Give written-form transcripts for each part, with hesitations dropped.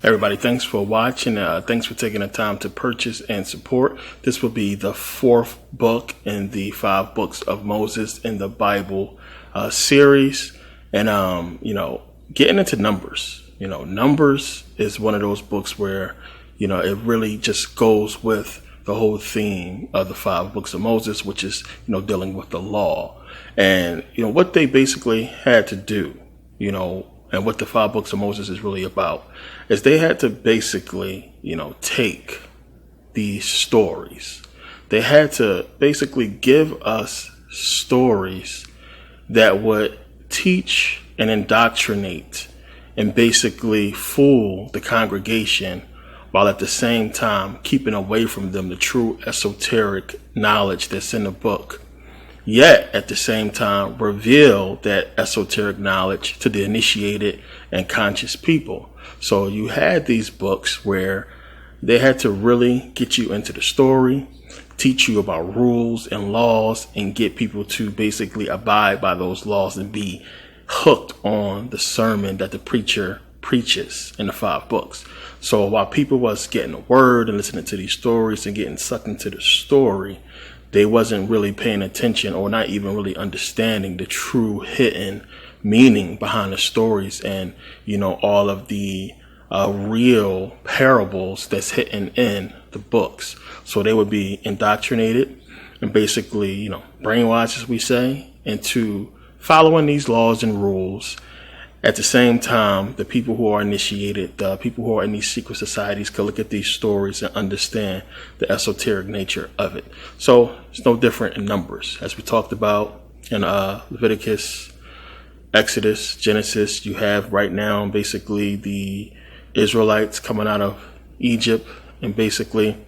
Everybody, thanks for watching. Thanks for taking the time to purchase and support. This will be the fourth book in the 5 books of Moses in the Bible series. And, getting into Numbers. Numbers is one of those books where, it really just goes with the whole theme of the 5 books of Moses, which is, dealing with the law. And, what they basically had to do, and what the 5 books of Moses is really about, is they had to basically, take these stories. They had to basically give us stories that would teach and indoctrinate and basically fool the congregation, while at the same time keeping away from them the true esoteric knowledge that's in the book. Yet, at the same time, reveal that esoteric knowledge to the initiated and conscious people. So you had these books where they had to really get you into the story, teach you about rules and laws, and get people to basically abide by those laws and be hooked on the sermon that the preacher preaches in the 5 books. So while people was getting the word and listening to these stories and getting sucked into the story, they wasn't really paying attention or not even really understanding the true hidden meaning behind the stories and, all of the real parables that's hidden in the books. So they would be indoctrinated and basically, brainwashed, as we say, into following these laws and rules. At the same time, the people who are initiated, the people who are in these secret societies could look at these stories and understand the esoteric nature of it. So it's no different in Numbers. As we talked about in Leviticus, Exodus, Genesis, you have right now basically the Israelites coming out of Egypt and basically,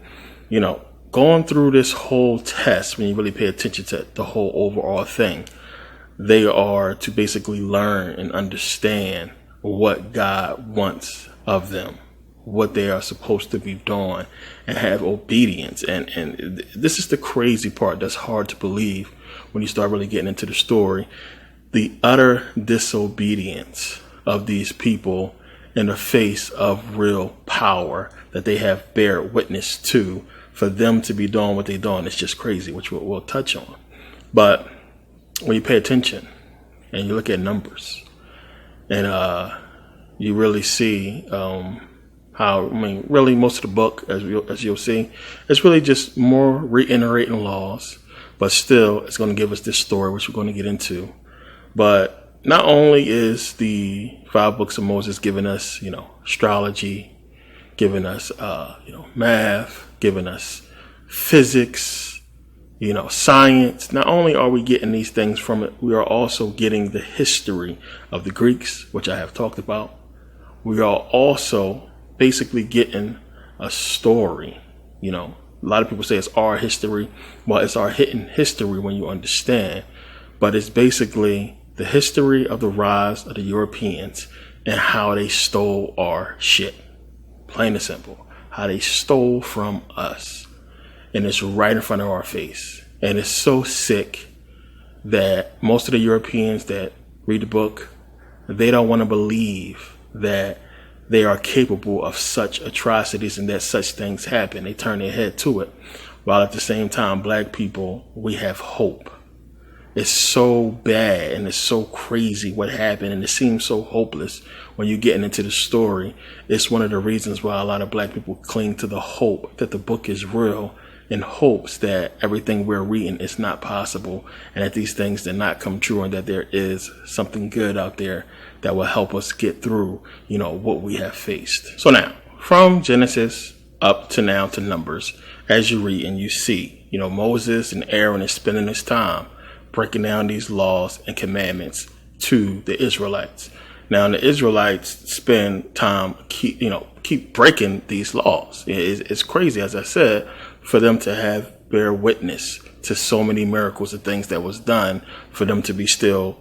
going through this whole test when you really pay attention to the whole overall thing. They are to basically learn and understand what God wants of them, what they are supposed to be doing, and have obedience. And this is the crazy part that's hard to believe when you start really getting into the story. The utter disobedience of these people in the face of real power that they have bear witness to, for them to be doing what they're doing, is just crazy, which we'll touch on. But when you pay attention and you look at Numbers and you really see really most of the book, as you'll see, it's really just more reiterating laws, but still it's going to give us this story, which we're going to get into. But not only is the 5 books of Moses giving us, astrology, giving us, math, giving us physics, science. Not only are we getting these things from it, we are also getting the history of the Greeks, which I have talked about. We are also basically getting a story. A lot of people say it's our history. Well, it's our hidden history when you understand. But it's basically the history of the rise of the Europeans and how they stole our shit. Plain and simple. How they stole from us. And it's right in front of our face. And it's so sick that most of the Europeans that read the book, they don't want to believe that they are capable of such atrocities and that such things happen. They turn their head to it. While at the same time, black people, we have hope. It's so bad and it's so crazy what happened, and it seems so hopeless when you're getting into the story. It's one of the reasons why a lot of black people cling to the hope that the book is real, in hopes that everything we're reading is not possible and that these things did not come true, and that there is something good out there that will help us get through, what we have faced. So now, from Genesis up to now to Numbers, as you read and you see, Moses and Aaron is spending his time breaking down these laws and commandments to the Israelites. Now, the Israelites spend time keep breaking these laws. It's crazy, as I said, for them to have bear witness to so many miracles and things that was done, for them to be still,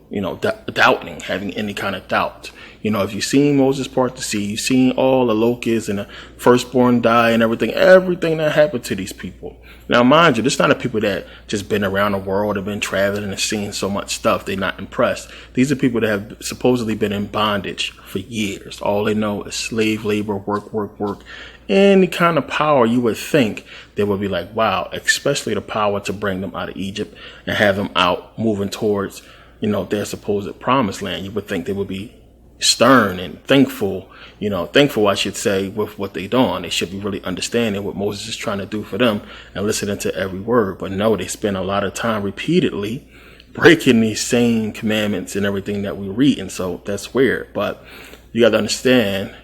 doubting, having any kind of doubt, If you've seen Moses part the sea, you've seen all the locusts and the firstborn die and everything that happened to these people. Now, mind you, this is not a people that just been around the world, have been traveling and seen so much stuff. They're not impressed. These are people that have supposedly been in bondage for years. All they know is slave labor, work. Any kind of power you would think they would be like, wow, especially the power to bring them out of Egypt and have them out moving towards, their supposed promised land. You would think they would be stern and thankful, I should say, with what they done. They should be really understanding what Moses is trying to do for them and listening to every word. But no, they spend a lot of time repeatedly breaking these same commandments and everything that we read. And so that's weird. But you got to understand,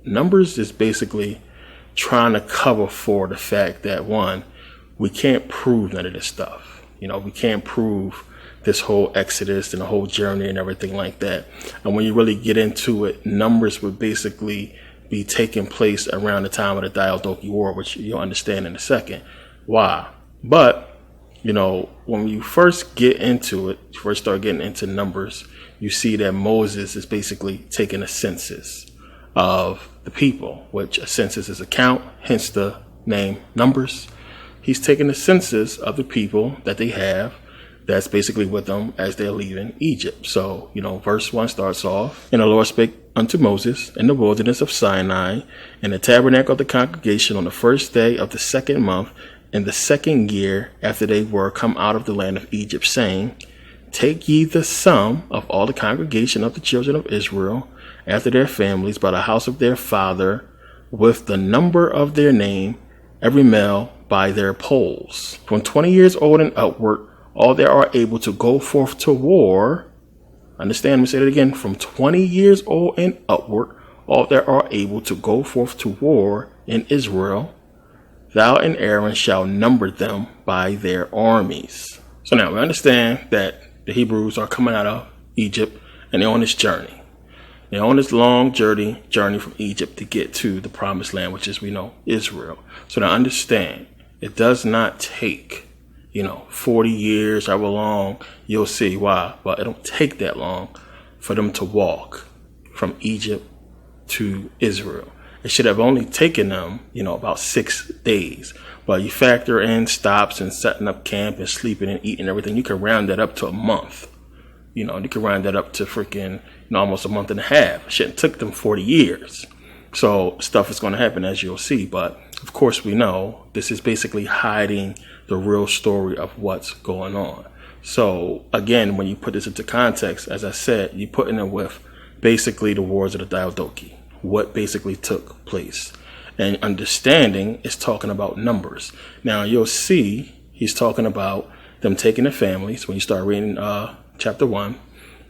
Numbers is basically trying to cover for the fact that, one, we can't prove none of this stuff. We can't prove this whole Exodus and the whole journey and everything like that. And when you really get into it, Numbers would basically be taking place around the time of the Diadochi War, which you'll understand in a second why. But, when you first get into it, first start getting into Numbers, you see that Moses is basically taking a census of the people, which a census is a count, hence the name Numbers. He's taking a census of the people that they have that's basically with them as they're leaving Egypt. So, verse 1 starts off, "And the Lord spake unto Moses in the wilderness of Sinai, in the tabernacle of the congregation on the first day of the second month, in the second year after they were come out of the land of Egypt, saying, Take ye the sum of all the congregation of the children of Israel, after their families, by the house of their father, with the number of their name, every male by their polls. From 20 years old and upward, all that are able to go forth to war." Understand, let me say that again. From 20 years old and upward, all that are able to go forth to war in Israel, thou and Aaron shall number them by their armies. So now we understand that the Hebrews are coming out of Egypt and they're on this journey. They're on this long journey from Egypt to get to the promised land, which is, we know, Israel. So now understand, it does not take 40 years, however long, you'll see why, but it don't take that long for them to walk from Egypt to Israel. It should have only taken them, about 6 days. But you factor in stops and setting up camp and sleeping and eating and everything, you can round that up to a month. You can round that up to freaking, almost a month and a half. It shouldn't took them 40 years. So stuff is going to happen, as you'll see. But of course, we know this is basically hiding the real story of what's going on. So again, when you put this into context, as I said, you're putting it with basically the wars of the Diadochi, what basically took place. And understanding is talking about numbers. Now you'll see he's talking about them taking the families. When you start reading chapter 1,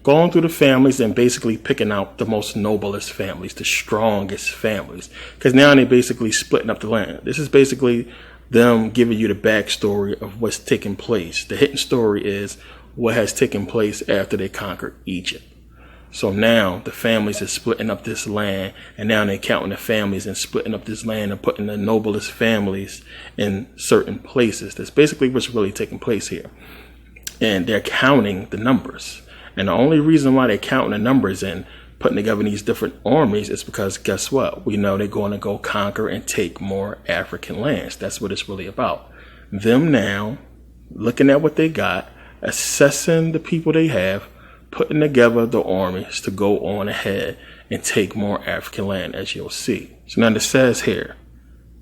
going through the families and basically picking out the most noblest families, the strongest families, because now they're basically splitting up the land. This is basically them giving you the backstory of what's taking place. The hidden story is what has taken place after they conquered Egypt. So now the families are splitting up this land, and now they're counting the families and splitting up this land and putting the noblest families in certain places. That's basically what's really taking place here. And they're counting the numbers. And the only reason why they're counting the numbers and putting together these different armies is because guess what? We know they're going to go conquer and take more African lands. That's what it's really about. Them now looking at what they got, assessing the people they have, putting together the armies to go on ahead and take more African land, as you'll see. So now it says here,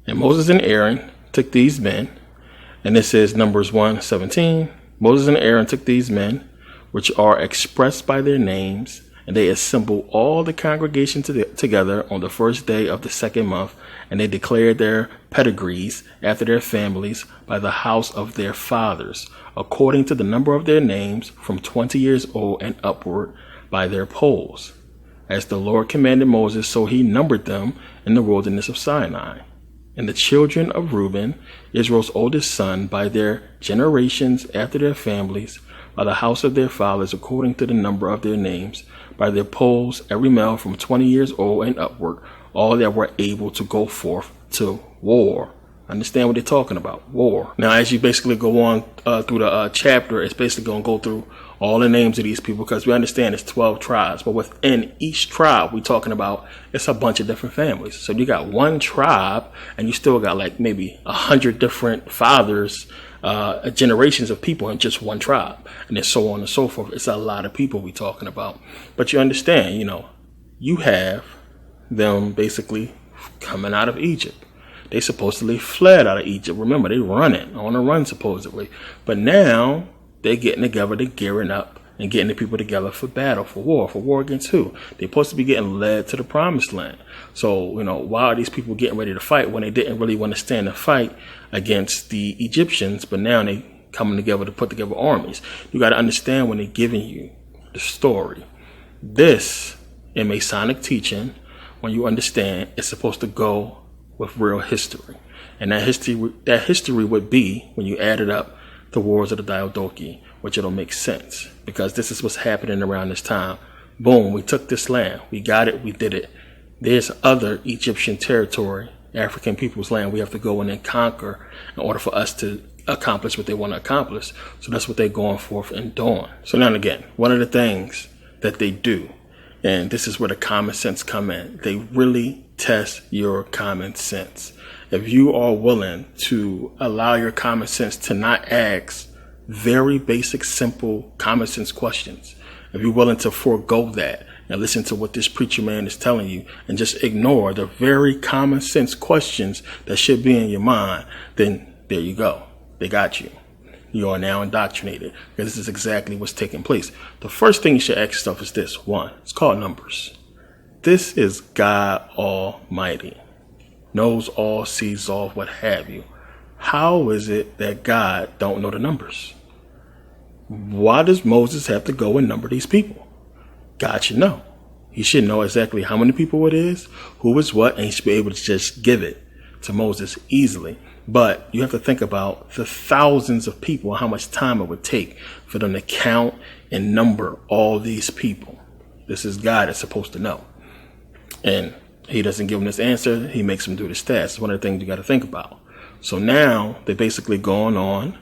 and Moses and Aaron took these men, and this is Numbers 1:17. Moses and Aaron took these men, which are expressed by their names, and they assembled all the congregation together on the first day of the second month, and they declared their pedigrees after their families by the house of their fathers, according to the number of their names, from 20 years old and upward, by their polls. As the Lord commanded Moses, so he numbered them in the wilderness of Sinai. And the children of Reuben, Israel's oldest son, by their generations after their families, by the house of their fathers, according to the number of their names, by their polls, every male from 20 years old and upward, all that were able to go forth to war Understand what they're talking about. War. Now, as you basically go on through the chapter, it's basically going to go through all the names of these people, because we understand it's 12 tribes. But within each tribe, we're talking about, it's a bunch of different families. So you got one tribe, and you still got like maybe 100 different fathers, generations of people in just one tribe. And then so on and so forth. It's a lot of people we're talking about. But you understand, you have them basically coming out of Egypt. They supposedly fled out of Egypt. Remember, they running on a run supposedly. But now they're getting together, they're gearing up and getting the people together for battle, for war against who? They're supposed to be getting led to the promised land. So, why are these people getting ready to fight when they didn't really want to stand and fight against the Egyptians, but now they coming together to put together armies? You got to understand when they're giving you the story. This, in Masonic teaching, when you understand, it's supposed to go with real history. And that history would be, when you add it up, the wars of the Diadochi, which it'll make sense, because this is what's happening around this time. Boom, we took this land, we got it, we did it. There's other Egyptian territory, African people's land, we have to go in and conquer in order for us to accomplish what they want to accomplish. So that's what they're going forth and doing. So now and again, one of the things that they do, and this is where the common sense come in, they really test your common sense. If you are willing to allow your common sense to not ask very basic, simple common sense questions, if you're willing to forego that and listen to what this preacher man is telling you and just ignore the very common sense questions that should be in your mind, then there you go. They got you. You are now indoctrinated, because this is exactly what's taking place. The first thing you should ask yourself is this. One, it's called numbers. This is God Almighty. Knows all, sees all, what have you. How is it that God don't know the numbers? Why does Moses have to go and number these people? God should know. He should know exactly how many people it is, who is what, and he should be able to just give it to Moses easily. But you have to think about the thousands of people, how much time it would take for them to count and number all these people. This is God that's supposed to know. And he doesn't give them this answer. He makes them do the stats. It's one of the things you got to think about. So now they're basically going on.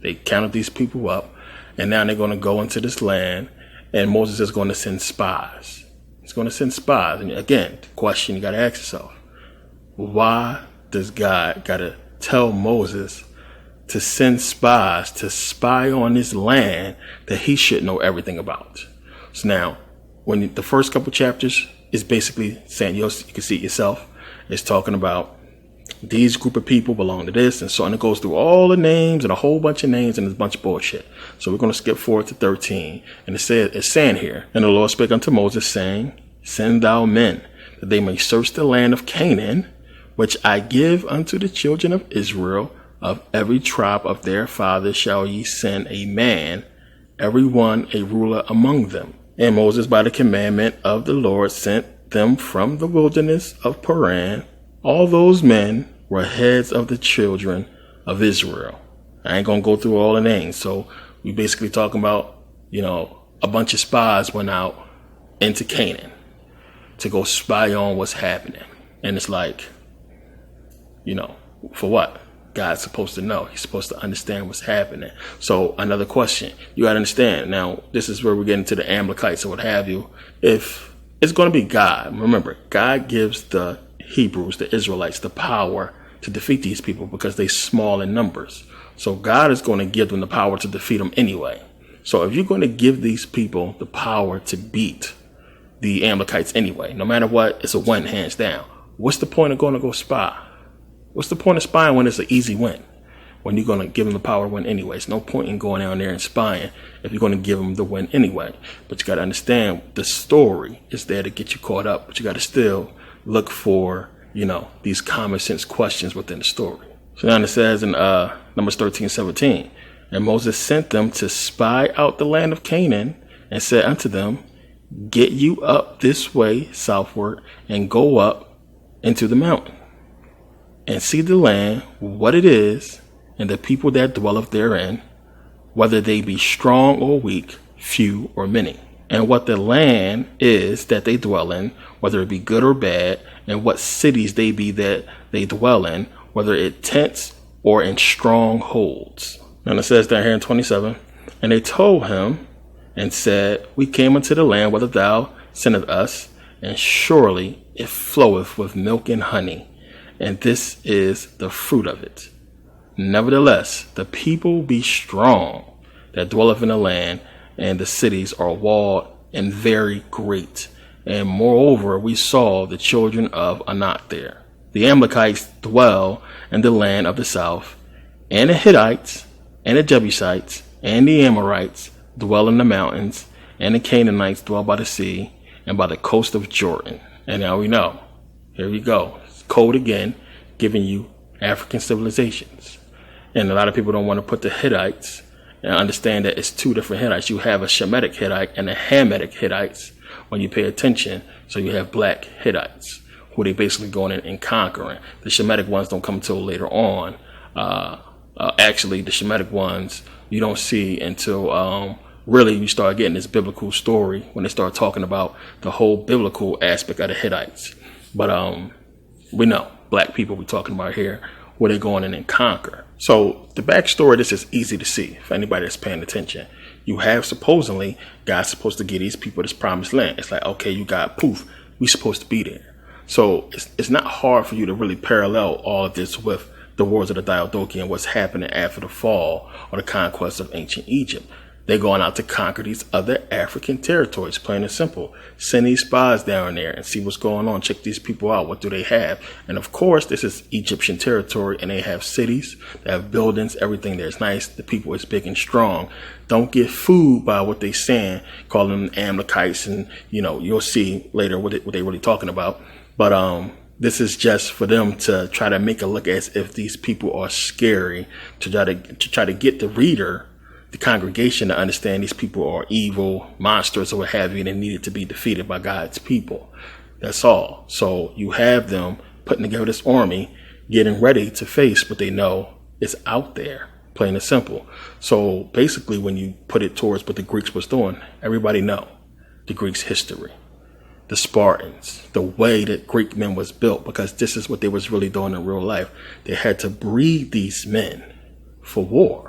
They counted these people up, and now they're going to go into this land, and Moses is going to send spies. He's going to send spies. And again, the question you got to ask yourself, why does God got to tell Moses to send spies to spy on this land that he should know everything about? So now, when the first couple chapters is basically saying, you can see it yourself, it's talking about these group of people belong to this, and so on. It goes through all the names and a whole bunch of names, and it's a bunch of bullshit. So we're going to skip forward to 13, and it's saying here, and the Lord spake unto Moses, saying, send thou men, that they may search the land of Canaan, which I give unto the children of Israel. Of every tribe of their fathers shall ye send a man, every one a ruler among them. And Moses, by the commandment of the Lord, sent them from the wilderness of Paran. All those men were heads of the children of Israel. I ain't going to go through all the names. So we basically talking about, a bunch of spies went out into Canaan to go spy on what's happening. And it's like, for what? God's supposed to know. He's supposed to understand what's happening. So another question, you got to understand. Now, this is where we're getting to the Amalekites or what have you. If it's going to be God, remember, God gives the Hebrews, the Israelites, the power to defeat these people because they're small in numbers. So God is going to give them the power to defeat them anyway. So if you're going to give these people the power to beat the Amalekites anyway, no matter what, it's a win hands down. What's the point of going to go spy? What's the point of spying when it's an easy win? When you're going to give them the power to win anyway. It's no point in going down there and spying if you're going to give them the win anyway. But you got to understand the story is there to get you caught up. But you got to still look for, these common sense questions within the story. So now it says in Numbers 13:17, and Moses sent them to spy out the land of Canaan and said unto them, get you up this way southward and go up into the mountain and see the land, what it is, and the people that dwelleth therein, whether they be strong or weak, few or many, and what the land is that they dwell in, whether it be good or bad, and what cities they be that they dwell in, whether in tents or in strongholds. And it says down here in 27, and they told him and said, we came unto the land whither thou sendest us, and surely it floweth with milk and honey, and this is the fruit of it. Nevertheless, the people be strong that dwelleth in the land, and the cities are walled and very great. And moreover, we saw the children of Anak there. The Amalekites dwell in the land of the south, and the Hittites, and the Jebusites, and the Amorites dwell in the mountains, and the Canaanites dwell by the sea, and by the coast of Jordan. And now we know. Here we go. It's code again, giving you African civilizations. And a lot of people don't want to put the Hittites and understand that it's two different Hittites. You have a Shemitic Hittite and a Hamitic Hittites when you pay attention. So you have black Hittites who they basically going in and conquering. The Shemitic ones don't come until later on. Actually, the Shemitic ones you don't see until really you start getting this biblical story when they start talking about the whole biblical aspect of the Hittites. But we know black people we're talking about here, where they're going in and conquer. So the backstory, this is easy to see for anybody that's paying attention. You have supposedly God's supposed to give these people this promised land. It's like, okay, you got poof, we supposed to be there. So it's not hard for you to really parallel all of this with the wars of the Diadochi and what's happening after the fall or the conquest of ancient Egypt. They're going out to conquer these other African territories, plain and simple. Send these spies down there and see what's going on. Check these people out. What do they have? And of course, this is Egyptian territory, and they have cities, they have buildings, everything there is nice. The people is big and strong. Don't get fooled by what they saying, calling them Amalekites, and you'll see later what they really talking about. But this is just for them to try to make it look as if these people are scary, to try to get the reader, the congregation, to understand these people are evil monsters or what have you, and they needed to be defeated by God's people. That's all. So you have them putting together this army, getting ready to face what they know is out there, plain and simple. So basically, when you put it towards what the Greeks was doing, everybody know the Greeks' history, the Spartans, the way that Greek men was built, because this is what they was really doing in real life. They had to breed these men for war.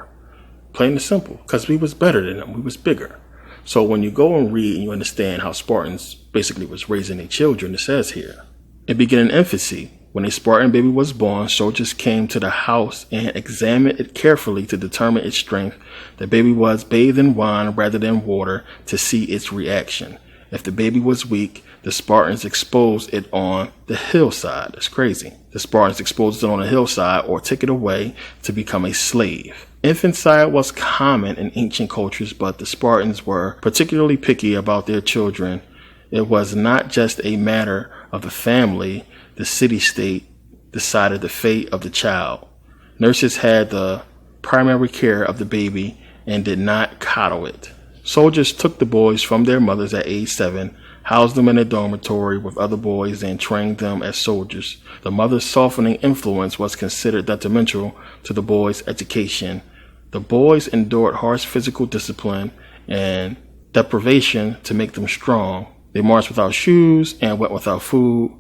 Plain and simple, because we was better than them. We was bigger. So when you go and read and you understand how Spartans basically was raising their children, it says here, it began in infancy. When a Spartan baby was born, soldiers came to the house and examined it carefully to determine its strength. The baby was bathed in wine rather than water to see its reaction. If the baby was weak, the Spartans exposed it on the hillside. That's crazy. The Spartans exposed it on the hillside or took it away to become a slave. Infanticide was common in ancient cultures, but the Spartans were particularly picky about their children. It was not just a matter of the family. The city-state decided the fate of the child. Nurses had the primary care of the baby and did not coddle it. Soldiers took the boys from their mothers at age 7, housed them in a dormitory with other boys, and trained them as soldiers. The mother's softening influence was considered detrimental to the boys' education. The boys endured harsh physical discipline and deprivation to make them strong. They marched without shoes and went without food.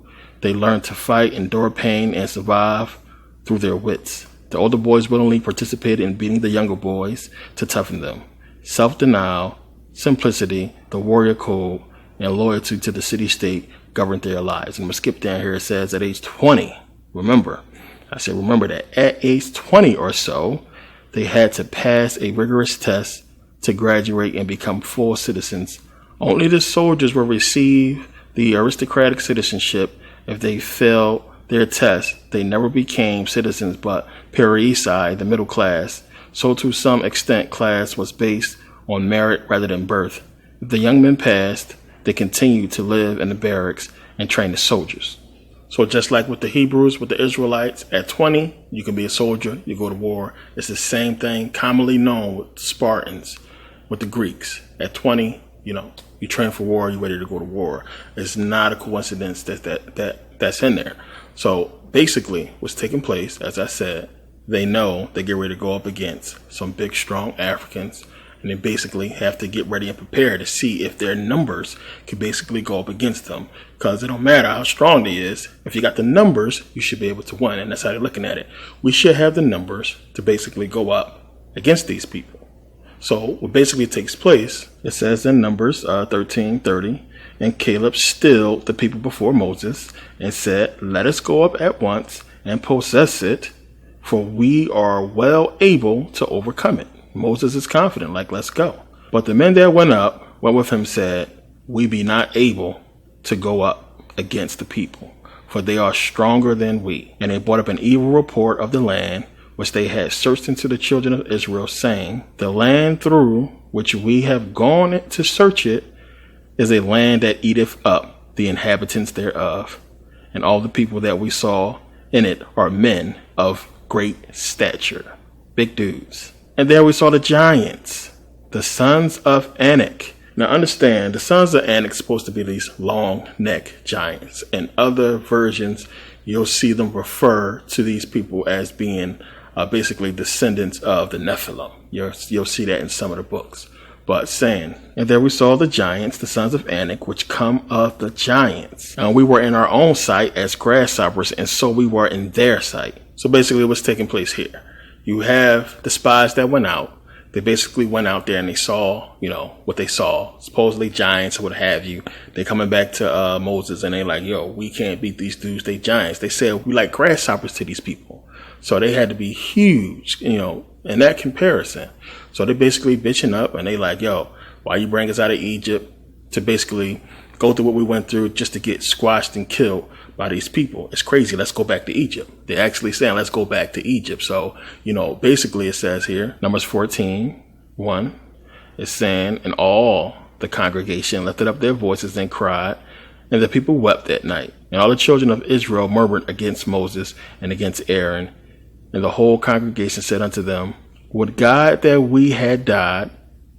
They learned to fight, endure pain, and survive through their wits. The older boys willingly participated in beating the younger boys to toughen them. Self-denial, simplicity, the warrior code, and loyalty to the city-state governed their lives. And I'm going to skip down here. It says at age 20, remember that at age 20 or so, they had to pass a rigorous test to graduate and become full citizens. Only the soldiers will receive the aristocratic citizenship. If they failed their test, they never became citizens but Periesai, the middle class. So to some extent, class was based on merit rather than birth. If the young men passed, they continued to live in the barracks and train the soldiers. So just like with the Hebrews, with the Israelites, at 20, you can be a soldier, you go to war. It's the same thing commonly known with the Spartans, with the Greeks. At 20, you train for war, you're ready to go to war. It's not a coincidence that's in there. So basically what's taking place, as I said, they know they get ready to go up against some big, strong Africans, And they basically have to get ready and prepare to see if their numbers can basically go up against them. Because it don't matter how strong they is. If you got the numbers, you should be able to win. And that's how they're looking at it. We should have the numbers to basically go up against these people. So what basically takes place, it says in Numbers 13:30, and Caleb stilled the people before Moses and said, let us go up at once and possess it, for we are well able to overcome it. Moses is confident, like, let's go. But the men that went with him said, we be not able to go up against the people, for they are stronger than we. And they brought up an evil report of the land, which they had searched into the children of Israel, saying, the land through which we have gone to search it is a land that eateth up the inhabitants thereof. And all the people that we saw in it are men of great stature, big dudes. And there we saw the giants, the sons of Anak. Now understand, the sons of Anak supposed to be these long neck giants. In other versions, you'll see them refer to these people as being basically descendants of the Nephilim. You'll see that in some of the books. But saying, and there we saw the giants, the sons of Anak, which come of the giants. And we were in our own sight as grasshoppers, and so we were in their sight. So basically what's taking place here. You have the spies that went out. They basically went out there and they saw, what they saw. Supposedly giants or what have you. They coming back to Moses and they like, yo, we can't beat these dudes. They giants. They said we like grasshoppers to these people. So they had to be huge, in that comparison. So they basically bitching up and they like, yo, why you bring us out of Egypt to basically go through what we went through just to get squashed and killed by these people? It's crazy. Let's go back to Egypt. They're actually saying, let's go back to Egypt. So, basically it says here, Numbers 14:1, it's saying, and all the congregation lifted up their voices and cried, and the people wept that night. And all the children of Israel murmured against Moses and against Aaron. And the whole congregation said unto them, would God that we had died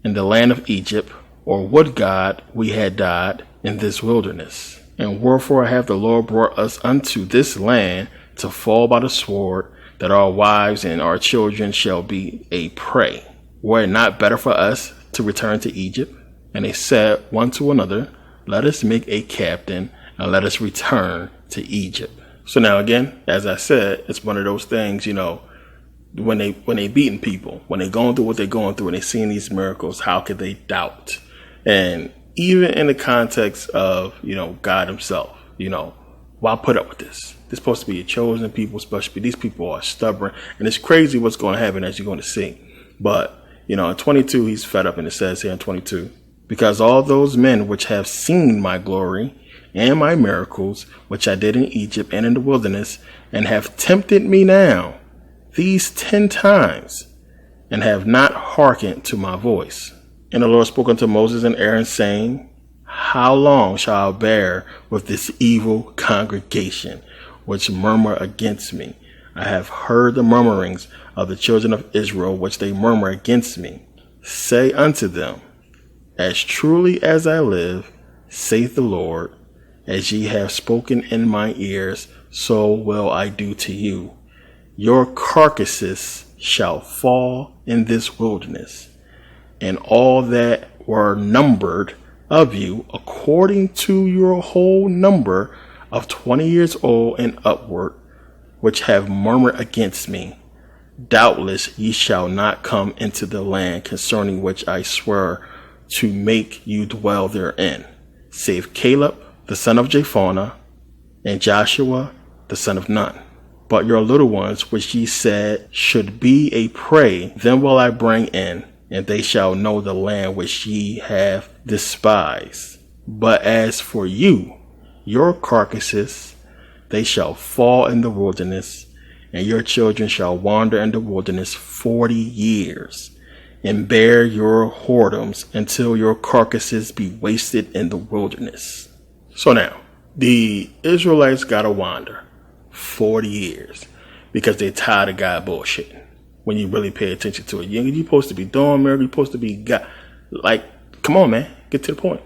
in the land of Egypt, or would God we had died in this wilderness? And wherefore have the Lord brought us unto this land to fall by the sword, that our wives and our children shall be a prey? Were it not better for us to return to Egypt? And they said one to another, let us make a captain and let us return to Egypt. So now again, as I said, it's one of those things, when they beating people, when they going through what they're going through and they seeing these miracles, how could they doubt? And even in the context of, God himself, why put up with this? This is supposed to be a chosen people, especially these people are stubborn. And it's crazy what's going to happen, as you're going to see. But, in 22, he's fed up, and it says here in 22, because all those men which have seen my glory and my miracles, which I did in Egypt and in the wilderness, and have tempted me now, these 10 times, and have not hearkened to my voice. And the Lord spoke unto Moses and Aaron, saying, how long shall I bear with this evil congregation, which murmur against me? I have heard the murmurings of the children of Israel, which they murmur against me. Say unto them, as truly as I live, saith the Lord, as ye have spoken in my ears, so will I do to you. Your carcasses shall fall in this wilderness, and all that were numbered of you, according to your whole number of 20 years old and upward, which have murmured against me. Doubtless ye shall not come into the land concerning which I swear to make you dwell therein, save Caleb the son of Jephunneh, and Joshua the son of Nun. But your little ones, which ye said should be a prey, them will I bring in, and they shall know the land which ye have despised. But as for you, your carcasses, they shall fall in the wilderness, and your children shall wander in the wilderness 40 years, and bear your whoredoms until your carcasses be wasted in the wilderness. So now, the Israelites gotta wander 40 years because they're tired of God bullshitting. When you really pay attention to it, you're supposed to be doing miracles, you're supposed to be God. Like, come on, man, get to the point.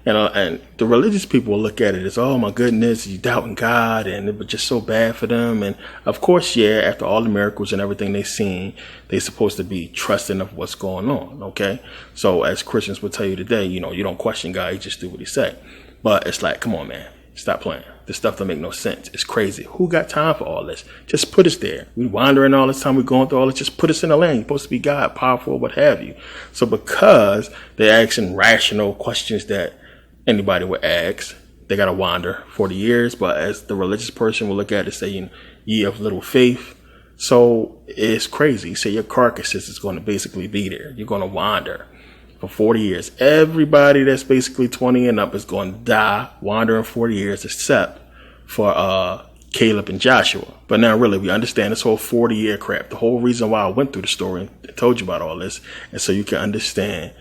And the religious people will look at it as, oh my goodness, you doubting God, and it was just so bad for them. And of course, yeah, after all the miracles and everything they've seen, they're supposed to be trusting of what's going on. Okay. So as Christians will tell you today, you don't question God, you just do what he say. But it's like, come on, man, stop playing. This stuff don't make no sense. It's crazy. Who got time for all this? Just put us there. We wandering all this time. We're going through all this. Just put us in the land. You're supposed to be God, powerful, what have you. So because they're asking rational questions that anybody would ask, they got to wander 40 years. But as the religious person will look at it saying, ye of little faith. So it's crazy. So your carcasses is going to basically be there. You're going to wander for 40 years. Everybody that's basically 20 and up is going to die wandering 40 years, except for Caleb and Joshua. But now really we understand this whole 40-year crap. The whole reason why I went through the story and told you about all this, and so you can understand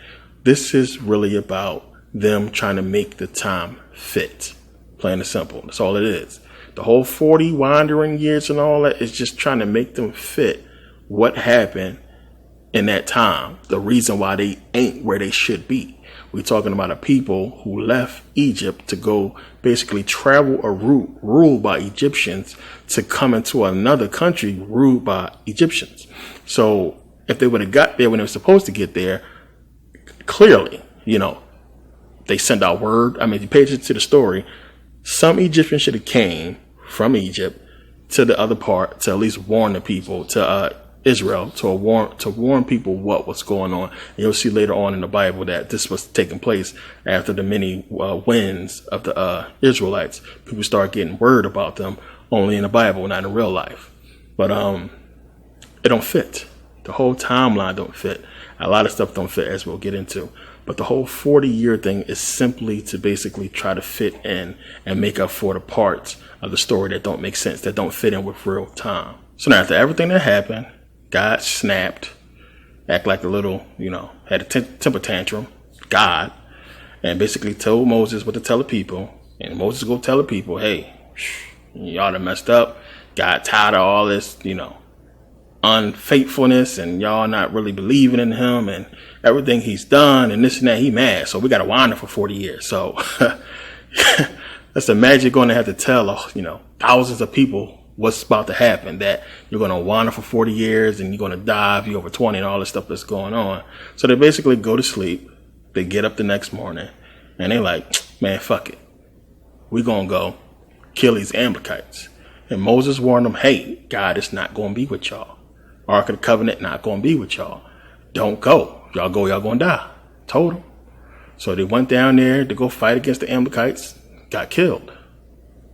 this is really about them trying to make the time fit. Plain and simple. That's all it is. The whole 40 wandering years and all that is just trying to make them fit what happened in that time, the reason why they ain't where they should be. We're talking about a people who left Egypt to go basically travel a route ruled by Egyptians to come into another country ruled by Egyptians. So if they would have got there when they were supposed to get there, clearly, they send out word. I mean, if you pay attention to the story, some Egyptians should have came from Egypt to the other part to at least warn the people, to Israel, to warn people what was going on. And you'll see later on in the Bible that this was taking place after the many wins of the Israelites. People start getting word about them only in the Bible, not in real life. But it don't fit. The whole timeline don't fit. A lot of stuff don't fit, as we'll get into. But the whole 40-year thing is simply to basically try to fit in and make up for the parts of the story that don't make sense, that don't fit in with real time. So now after everything that happened, God snapped, act like a little, had a temper tantrum, God, and basically told Moses what to tell the people. And Moses go tell the people, hey, y'all done messed up. God tired of all this, unfaithfulness, and y'all not really believing in him and everything he's done and this and that. He mad. So we got to wander for 40 years. So let's imagine you're going to have to tell, thousands of people what's about to happen, that you're going to wander for 40 years and you're going to die if you're over 20 and all this stuff that's going on. So they basically go to sleep. They get up the next morning and they're like, man, fuck it. We're going to go kill these Amalekites. And Moses warned them, hey, God is not going to be with y'all. Ark of the Covenant not going to be with y'all. Don't go. Y'all go, y'all going to die. Told them. So they went down there to go fight against the Amalekites, got killed,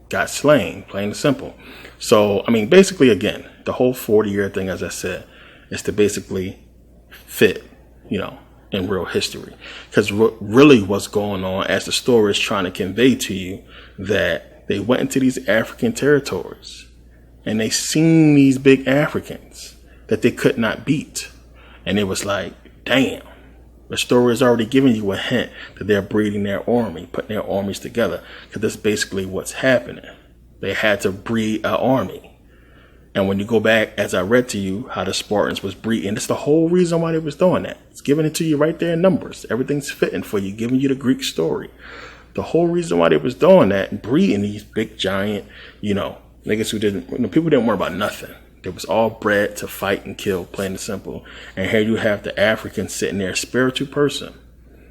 got slain, plain and simple. So, I mean, basically, again, the whole 40-year thing, as I said, is to basically fit, in real history. Because really what's going on, as the story is trying to convey to you, that they went into these African territories and they seen these big Africans that they could not beat. And it was like, damn, the story is already giving you a hint that they're breeding their army, putting their armies together. Because that's basically what's happening. They had to breed an army. And when you go back, as I read to you, how the Spartans was breeding, that's the whole reason why they was doing that. It's giving it to you right there in Numbers. Everything's fitting for you, giving you the Greek story. The whole reason why they was doing that, breeding these big giant, niggas who people didn't worry about nothing. They was all bred to fight and kill, plain and simple. And here you have the African sitting there, a spiritual person,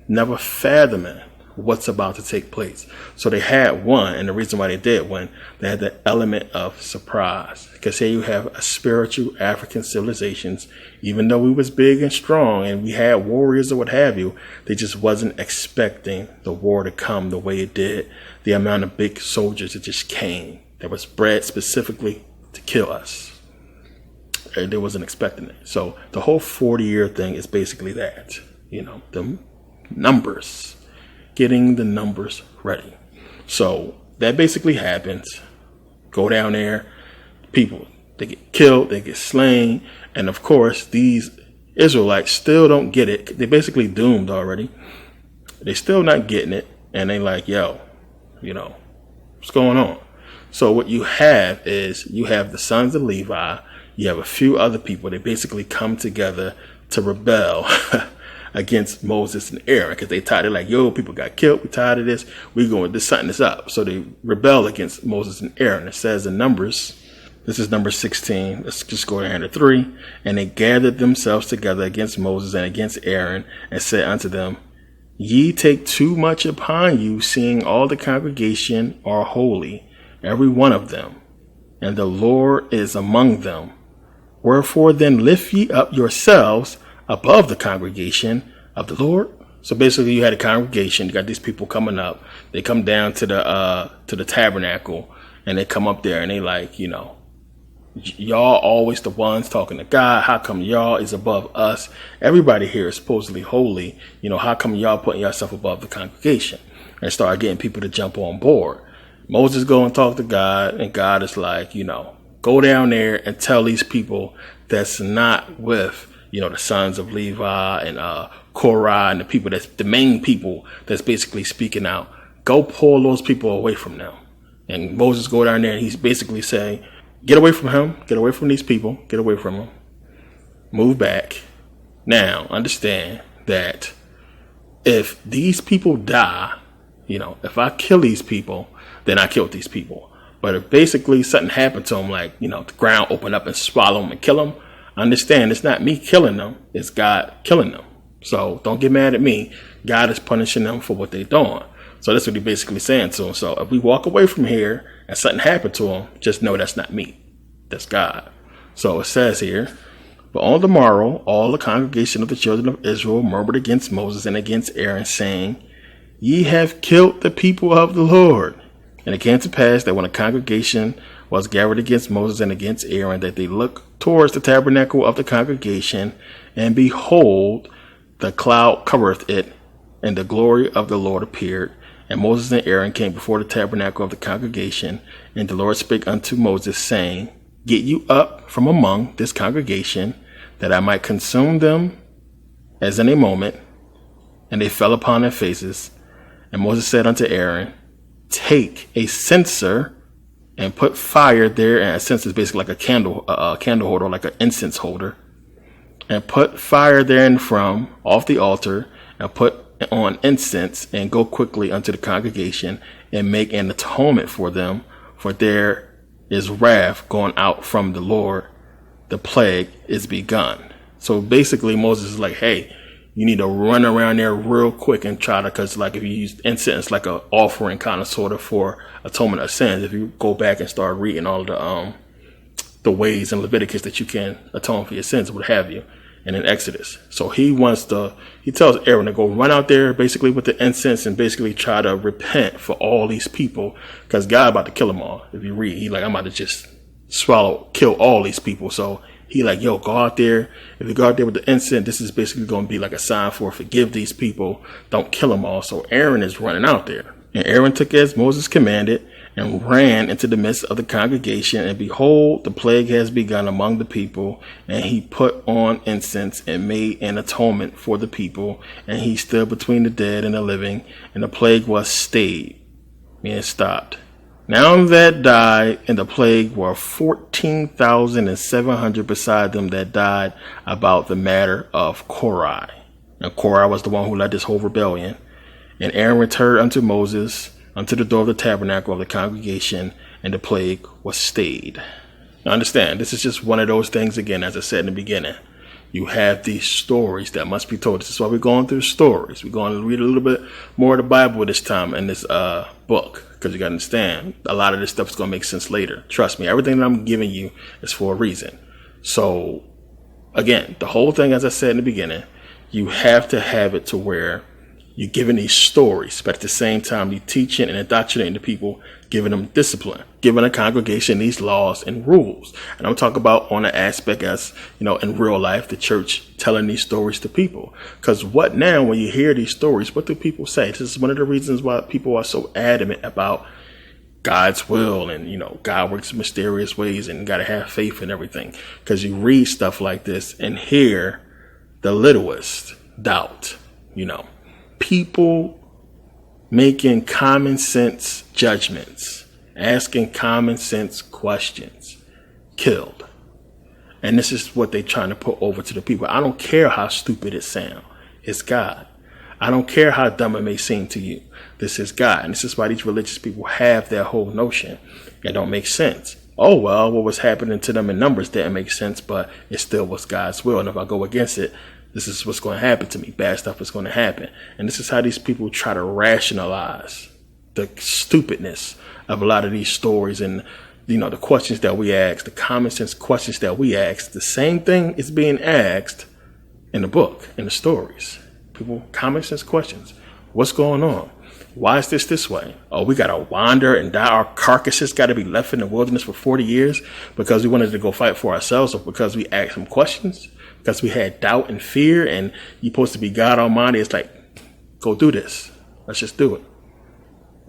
never fathoming what's about to take place. So they had one, and the reason why they did one, they had the element of surprise. Because here you have a spiritual African civilizations, even though we was big and strong and we had warriors or what have you, they just wasn't expecting the war to come the way it did. The amount of big soldiers that just came, that was bred specifically to kill us. They wasn't expecting it. So the whole 40-year thing is basically that, the numbers, getting the numbers ready. So that basically happens. Go down there, people, they get killed, they get slain. And of course, these Israelites still don't get it. They're basically doomed already. They still not getting it. And they like, yo, what's going on? So what you have is you have the sons of Levi. You have a few other people. They basically come together to rebel against Moses and Aaron because they tired. They're like, yo, people got killed. We tired of this. We going to something this up. So they rebel against Moses and Aaron. It says in Numbers, this is number 16. Let's just go down to 3. And they gathered themselves together against Moses and against Aaron and said unto them, ye take too much upon you, seeing all the congregation are holy, every one of them, and the Lord is among them. Wherefore then lift ye up yourselves above the congregation of the Lord. So basically you had a congregation, you got these people coming up, they come down to the tabernacle and they come up there and they like, y'all always the ones talking to God. How come y'all is above us? Everybody here is supposedly holy. How come y'all putting yourself above the congregation? And start getting people to jump on board. Moses go and talk to God, and God is like, go down there and tell these people that's not with, the sons of Levi and Korah and the people that's the main people that's basically speaking out. Go pull those people away from them. And Moses go down there and he's basically saying, get away from him. Get away from these people. Get away from them. Move back. Now, understand that if these people die, if I kill these people, then I killed these people. But if basically something happened to them, like, the ground opened up and swallow them and kill them, understand it's not me killing them. It's God killing them. So don't get mad at me. God is punishing them for what they're doing. So that's what he's basically saying to them. So if we walk away from here and something happened to them, just know that's not me. That's God. So it says here, but on the morrow, all the congregation of the children of Israel murmured against Moses and against Aaron, saying, ye have killed the people of the Lord. And it came to pass that when the congregation was gathered against Moses and against Aaron, that they looked towards the tabernacle of the congregation, and behold, the cloud covereth it, and the glory of the Lord appeared. And Moses and Aaron came before the tabernacle of the congregation, and the Lord spake unto Moses, saying, get you up from among this congregation, that I might consume them as in a moment. And they fell upon their faces. And Moses said unto Aaron, take a censer and put fire there. And a censer is basically like a candle holder, like an incense holder. And put fire therein from off the altar, and put on incense, and go quickly unto the congregation, and make an atonement for them, for there is wrath going out from the Lord. The plague is begun. So basically Moses is like, hey, you need to run around there real quick and try to, because like if you use incense like an offering kind of sort of for atonement of sins, if you go back and start reading all the ways in Leviticus that you can atone for your sins, what have you, and in Exodus. So he tells Aaron to go run out there basically with the incense and basically try to repent for all these people, because God about to kill them all. If you read, he like, I'm about to just kill all these people. So he like, yo, go out there. If you go out there with the incense, this is basically going to be like a sign for forgive these people. Don't kill them all. So Aaron is running out there. And Aaron took as Moses commanded and ran into the midst of the congregation. And behold, the plague has begun among the people. And he put on incense and made an atonement for the people. And he stood between the dead and the living. And the plague was stayed, meaning stopped. Now that died in the plague were 14,700 beside them that died about the matter of Korah. And Korah was the one who led this whole rebellion. And Aaron returned unto Moses unto the door of the tabernacle of the congregation, and the plague was stayed. Now understand, this is just one of those things, again, as I said in the beginning. You have these stories that must be told. This is why we're going through stories. We're going to read a little bit more of the Bible this time in this book, because you got to understand, a lot of this stuff is going to make sense later. Trust me, everything that I'm giving you is for a reason. So, again, the whole thing, as I said in the beginning, you have to have it to where you're giving these stories, but at the same time, you're teaching and indoctrinating the people, giving them discipline, giving a congregation these laws and rules. And I'm talking about on the aspect as, in real life, the church telling these stories to people. Because what now, when you hear these stories, what do people say? This is one of the reasons why people are so adamant about God's will and, God works in mysterious ways and you got to have faith and everything. Because you read stuff like this and hear the littlest doubt, people making common sense judgments, asking common sense questions, killed. And this is what they're trying to put over to the people. I don't care how stupid it sounds. is God. I don't care how dumb it may seem to you. This is God. And this is why these religious people have their whole notion. It don't make sense. Oh, well, what was happening to them in Numbers didn't make sense, but it still was God's will. And if I go against it, this is what's going to happen to me. Bad stuff is going to happen. And this is how these people try to rationalize the stupidness of a lot of these stories and, the questions that we ask, the common sense questions that we ask. The same thing is being asked in the book, in the stories. People, common sense questions. What's going on? Why is this way? Oh, we got to wander and die. Our carcasses got to be left in the wilderness for 40 years because we wanted to go fight for ourselves, or because we asked some questions, because we had doubt and fear, and you're supposed to be God Almighty. It's like, go do this. Let's just do it.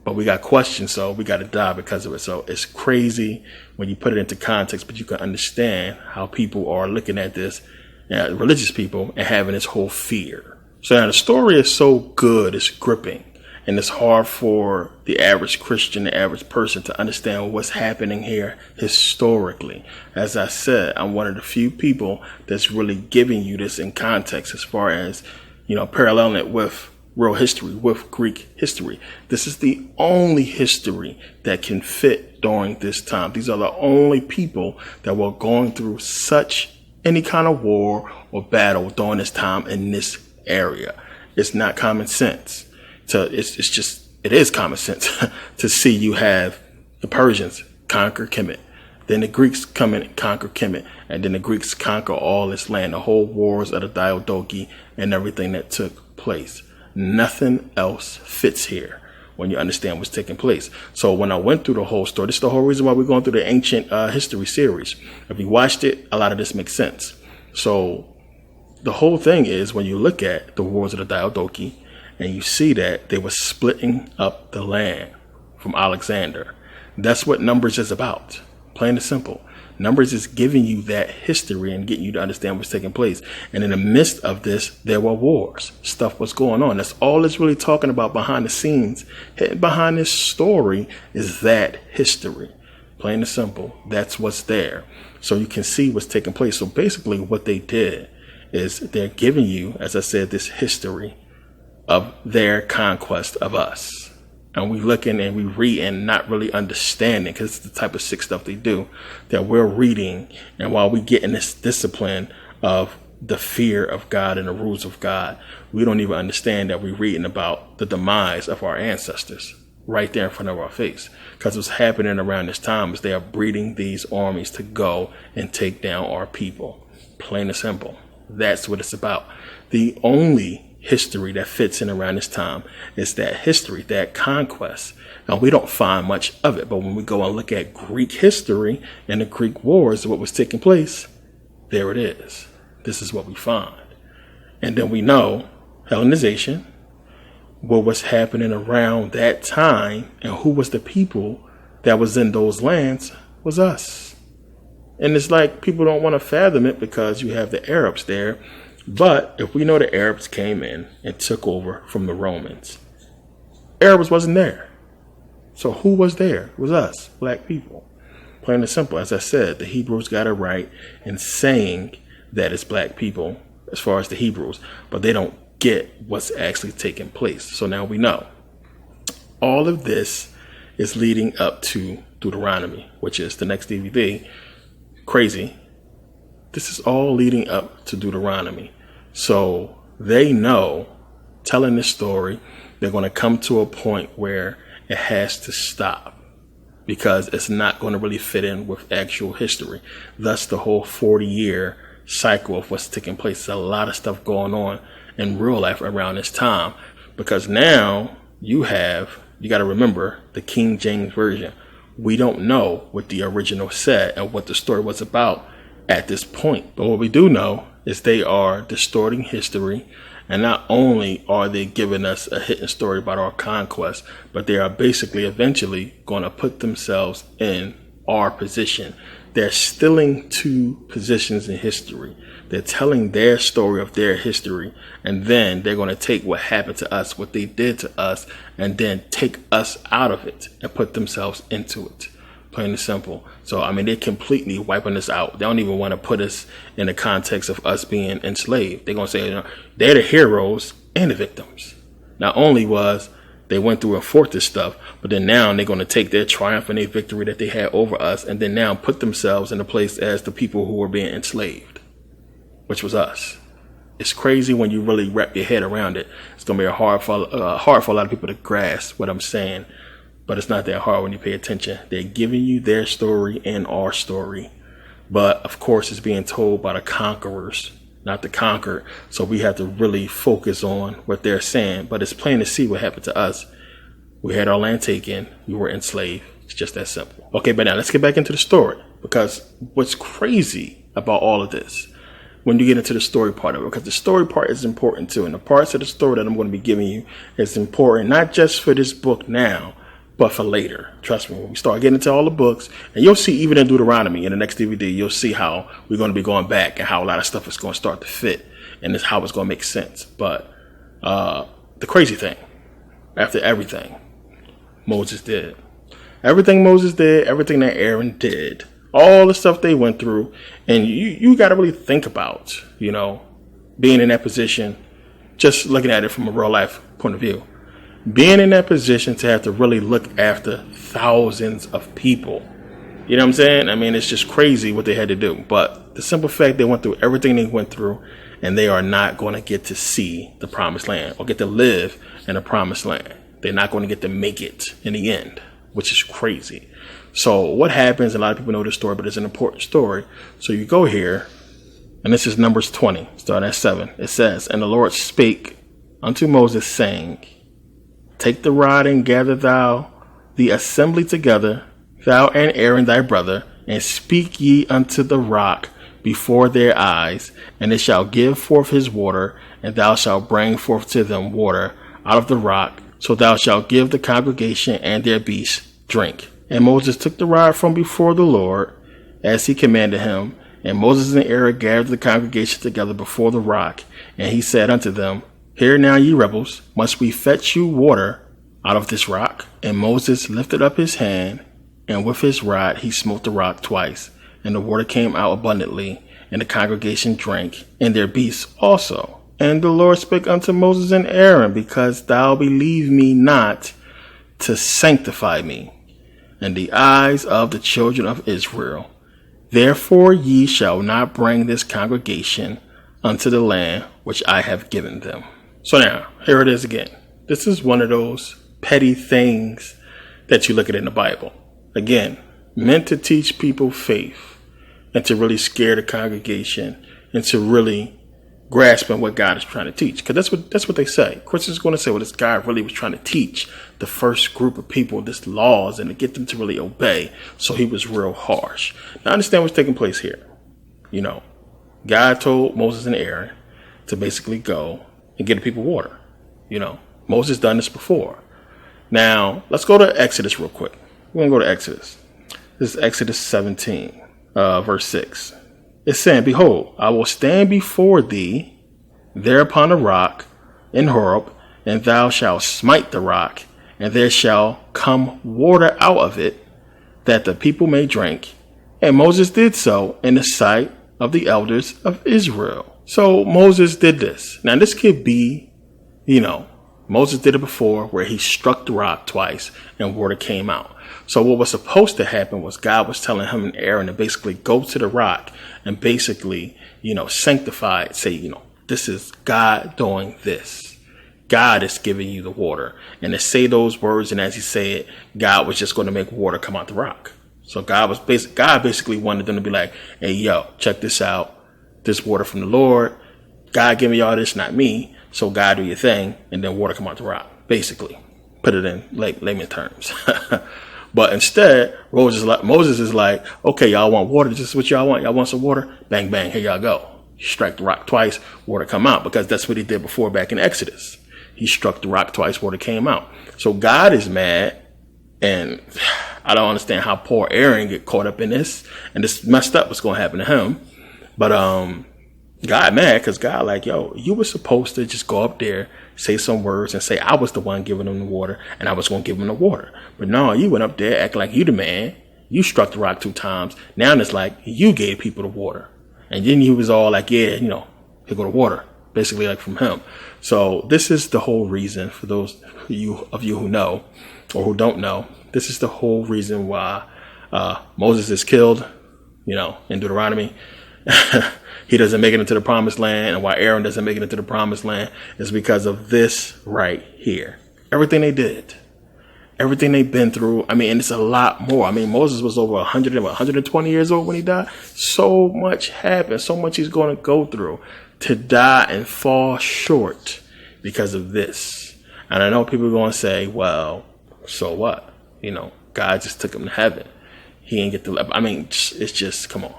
But we got questions, so we got to die because of it. So it's crazy when you put it into context, but you can understand how people are looking at this, religious people, and having this whole fear. So now the story is so good, it's gripping, and it's hard for the average Christian, the average person to understand what's happening here historically. As I said, I'm one of the few people that's really giving you this in context as far as, paralleling it with real history, with Greek history. This is the only history that can fit during this time. These are the only people that were going through any kind of war or battle during this time in this area. It's not common sense. It is common sense to see you have the Persians conquer Kemet, then the Greeks come in and conquer Kemet, and then the Greeks conquer all this land, the whole wars of the Diadochi and everything that took place. Nothing else fits here when you understand what's taking place. So when I went through the whole story, this is the whole reason why we're going through the ancient history series. If you watched it, a lot of this makes sense. So the whole thing is, when you look at the wars of the Diadochi and you see that they were splitting up the land from Alexander, that's what Numbers is about. Plain and simple. Numbers is giving you that history and getting you to understand what's taking place. And in the midst of this, there were wars. Stuff was going on. That's all it's really talking about behind the scenes. Hidden behind this story is that history. Plain and simple. That's what's there. So you can see what's taking place. So basically what they did is they're giving you, as I said, this history of their conquest of us. And we looking and we read and not really understanding, because it's the type of sick stuff they do, that we're reading. And while we get in this discipline of the fear of God and the rules of God, we don't even understand that we're reading about the demise of our ancestors right there in front of our face. Because what's happening around this time is they are breeding these armies to go and take down our people. Plain and simple. That's what it's about. The only history that fits in around this time is that history, that conquest. Now, we don't find much of it, but when we go and look at Greek history and the Greek wars, what was taking place, there it is. This is what we find. And then we know Hellenization, what was happening around that time, and who was the people that was in those lands was us. And it's like people don't want to fathom it because you have the Arabs there. But if we know the Arabs came in and took over from the Romans, Arabs wasn't there. So who was there? It was us, black people. Plain and simple. As I said, the Hebrews got it right in saying that it's black people as far as the Hebrews, but they don't get what's actually taking place. So now we know. All of this is leading up to Deuteronomy, which is the next DVD. Crazy. This is all leading up to Deuteronomy. So they know, telling this story, they're going to come to a point where it has to stop because it's not going to really fit in with actual history. Thus, the whole 40-year cycle of what's taking place. There's a lot of stuff going on in real life around this time, because now you got to remember the King James Version. We don't know what the original said and what the story was about at this point. But what we do know is they are distorting history. And not only are they giving us a hidden story about our conquest, but they are basically eventually going to put themselves in our position. They're stealing two positions in history. They're telling their story of their history. And then they're going to take what happened to us, what they did to us, and then take us out of it and put themselves into it. plain and simple. So, I mean, they're completely wiping us out. They don't even want to put us in the context of us being enslaved. They're going to say, you know, they're the heroes and the victims. Not only was they went through and fought this stuff, but then now they're going to take their triumph and their victory that they had over us and then now put themselves in a place as the people who were being enslaved, which was us. It's crazy when you really wrap your head around it. It's going to be hard for a lot of people to grasp what I'm saying, but it's not that hard when you pay attention. They're giving you their story and our story, but of course it's being told by the conquerors, not the conquered. So we have to really focus on what they're saying, but it's plain to see what happened to us. We had our land taken. We were enslaved. It's just that simple. Okay, but now let's get back into the story, because what's crazy about all of this, when you get into the story part of it, because the story part is important too. And the parts of the story that I'm going to be giving you is important, not just for this book now, but for later. Trust me, when we start getting into all the books, and you'll see even in Deuteronomy in the next DVD, you'll see how we're going to be going back and how a lot of stuff is going to start to fit and it's how it's going to make sense. But the crazy thing, after everything Moses did, everything that Aaron did, all the stuff they went through, and you got to really think about, you know, being in that position, just looking at it from a real life point of view, being in that position to have to really look after thousands of people. You know what I'm saying? I mean, it's just crazy what they had to do. But the simple fact they went through everything they went through, and they are not going to get to see the promised land or get to live in the promised land. They're not going to get to make it in the end, which is crazy. So what happens, a lot of people know this story, but it's an important story. So you go here, and this is Numbers 20, starting at 7. It says, "And the Lord spake unto Moses, saying, Take the rod and gather thou the assembly together, thou and Aaron thy brother, and speak ye unto the rock before their eyes, and it shall give forth his water, and thou shalt bring forth to them water out of the rock. So thou shalt give the congregation and their beasts drink. And Moses took the rod from before the Lord, as he commanded him. And Moses and Aaron gathered the congregation together before the rock. And he said unto them, Hear now, ye rebels, must we fetch you water out of this rock? And Moses lifted up his hand, and with his rod he smote the rock twice. And the water came out abundantly, and the congregation drank, and their beasts also. And the Lord spake unto Moses and Aaron, Because thou believed me not to sanctify me in the eyes of the children of Israel, therefore ye shall not bring this congregation unto the land which I have given them." So now, here it is again. This is one of those petty things that you look at in the Bible. Again, meant to teach people faith and to really scare the congregation and to really grasping what God is trying to teach. Because that's what they say. Christians is going to say, well, this guy really was trying to teach the first group of people this laws and to get them to really obey. So he was real harsh. Now, understand what's taking place here. You know, God told Moses and Aaron to basically go and get the people water. You know, Moses done this before. Now, let's go to Exodus real quick. We're going to go to Exodus. This is Exodus 17, verse 6. It's saying, "Behold, I will stand before thee there upon a rock in Horeb, and thou shalt smite the rock, and there shall come water out of it, that the people may drink. And Moses did so in the sight of the elders of Israel." So Moses did this. Now this could be, you know, Moses did it before where he struck the rock twice and water came out. So what was supposed to happen was God was telling him and Aaron to basically go to the rock and basically, you know, sanctify it. Say, you know, this is God doing this. God is giving you the water. And to say those words, and as he said, God was just going to make water come out the rock. So God basically wanted them to be like, hey, yo, check this out. This water from the Lord. God give me all this, not me. So God do your thing, and then water come out the rock. Basically, put it in layman terms. But instead, Moses is like, okay, y'all want water? This is what y'all want. Y'all want some water? Bang, bang, here y'all go. Strike the rock twice, water come out, because that's what he did before back in Exodus. He struck the rock twice, water came out. So God is mad, and I don't understand how poor Aaron get caught up in this, and this messed up what's going to happen to him. But God mad because God like, yo, you were supposed to just go up there, say some words, and say I was the one giving them the water, and I was going to give them the water. But no, you went up there acting like you the man. You struck the rock 2 times. Now it's like you gave people the water. And then he was all like, yeah, here go the water. Basically like from him. So this is the whole reason for those of you who know or who don't know. This is the whole reason why Moses is killed, in Deuteronomy. He doesn't make it into the promised land, and why Aaron doesn't make it into the promised land is because of this right here. Everything they did, everything they've been through. And it's a lot more. Moses was over 120 years old when he died. So much happened, so much he's going to go through to die and fall short because of this. And I know people are going to say, well, so what? God just took him to heaven. He ain't get to. It's just, come on.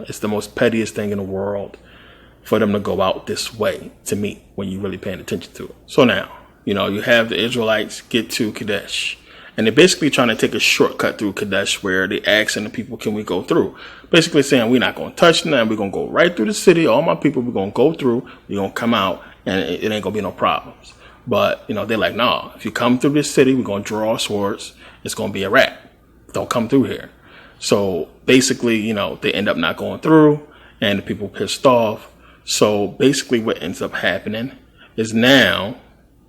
It's the most pettiest thing in the world for them to go out this way, to me, when you're really paying attention to it. So now, you have the Israelites get to Kadesh. And they're basically trying to take a shortcut through Kadesh where they asking the people, can we go through? Basically saying, we're not going to touch nothing. We're going to go right through the city. All my people, we're going to go through. We're going to come out and it ain't going to be no problems. But, they're like, no, if you come through this city, we're going to draw our swords. It's going to be a wrap. Don't come through here. So basically, they end up not going through and the people pissed off. So basically what ends up happening is now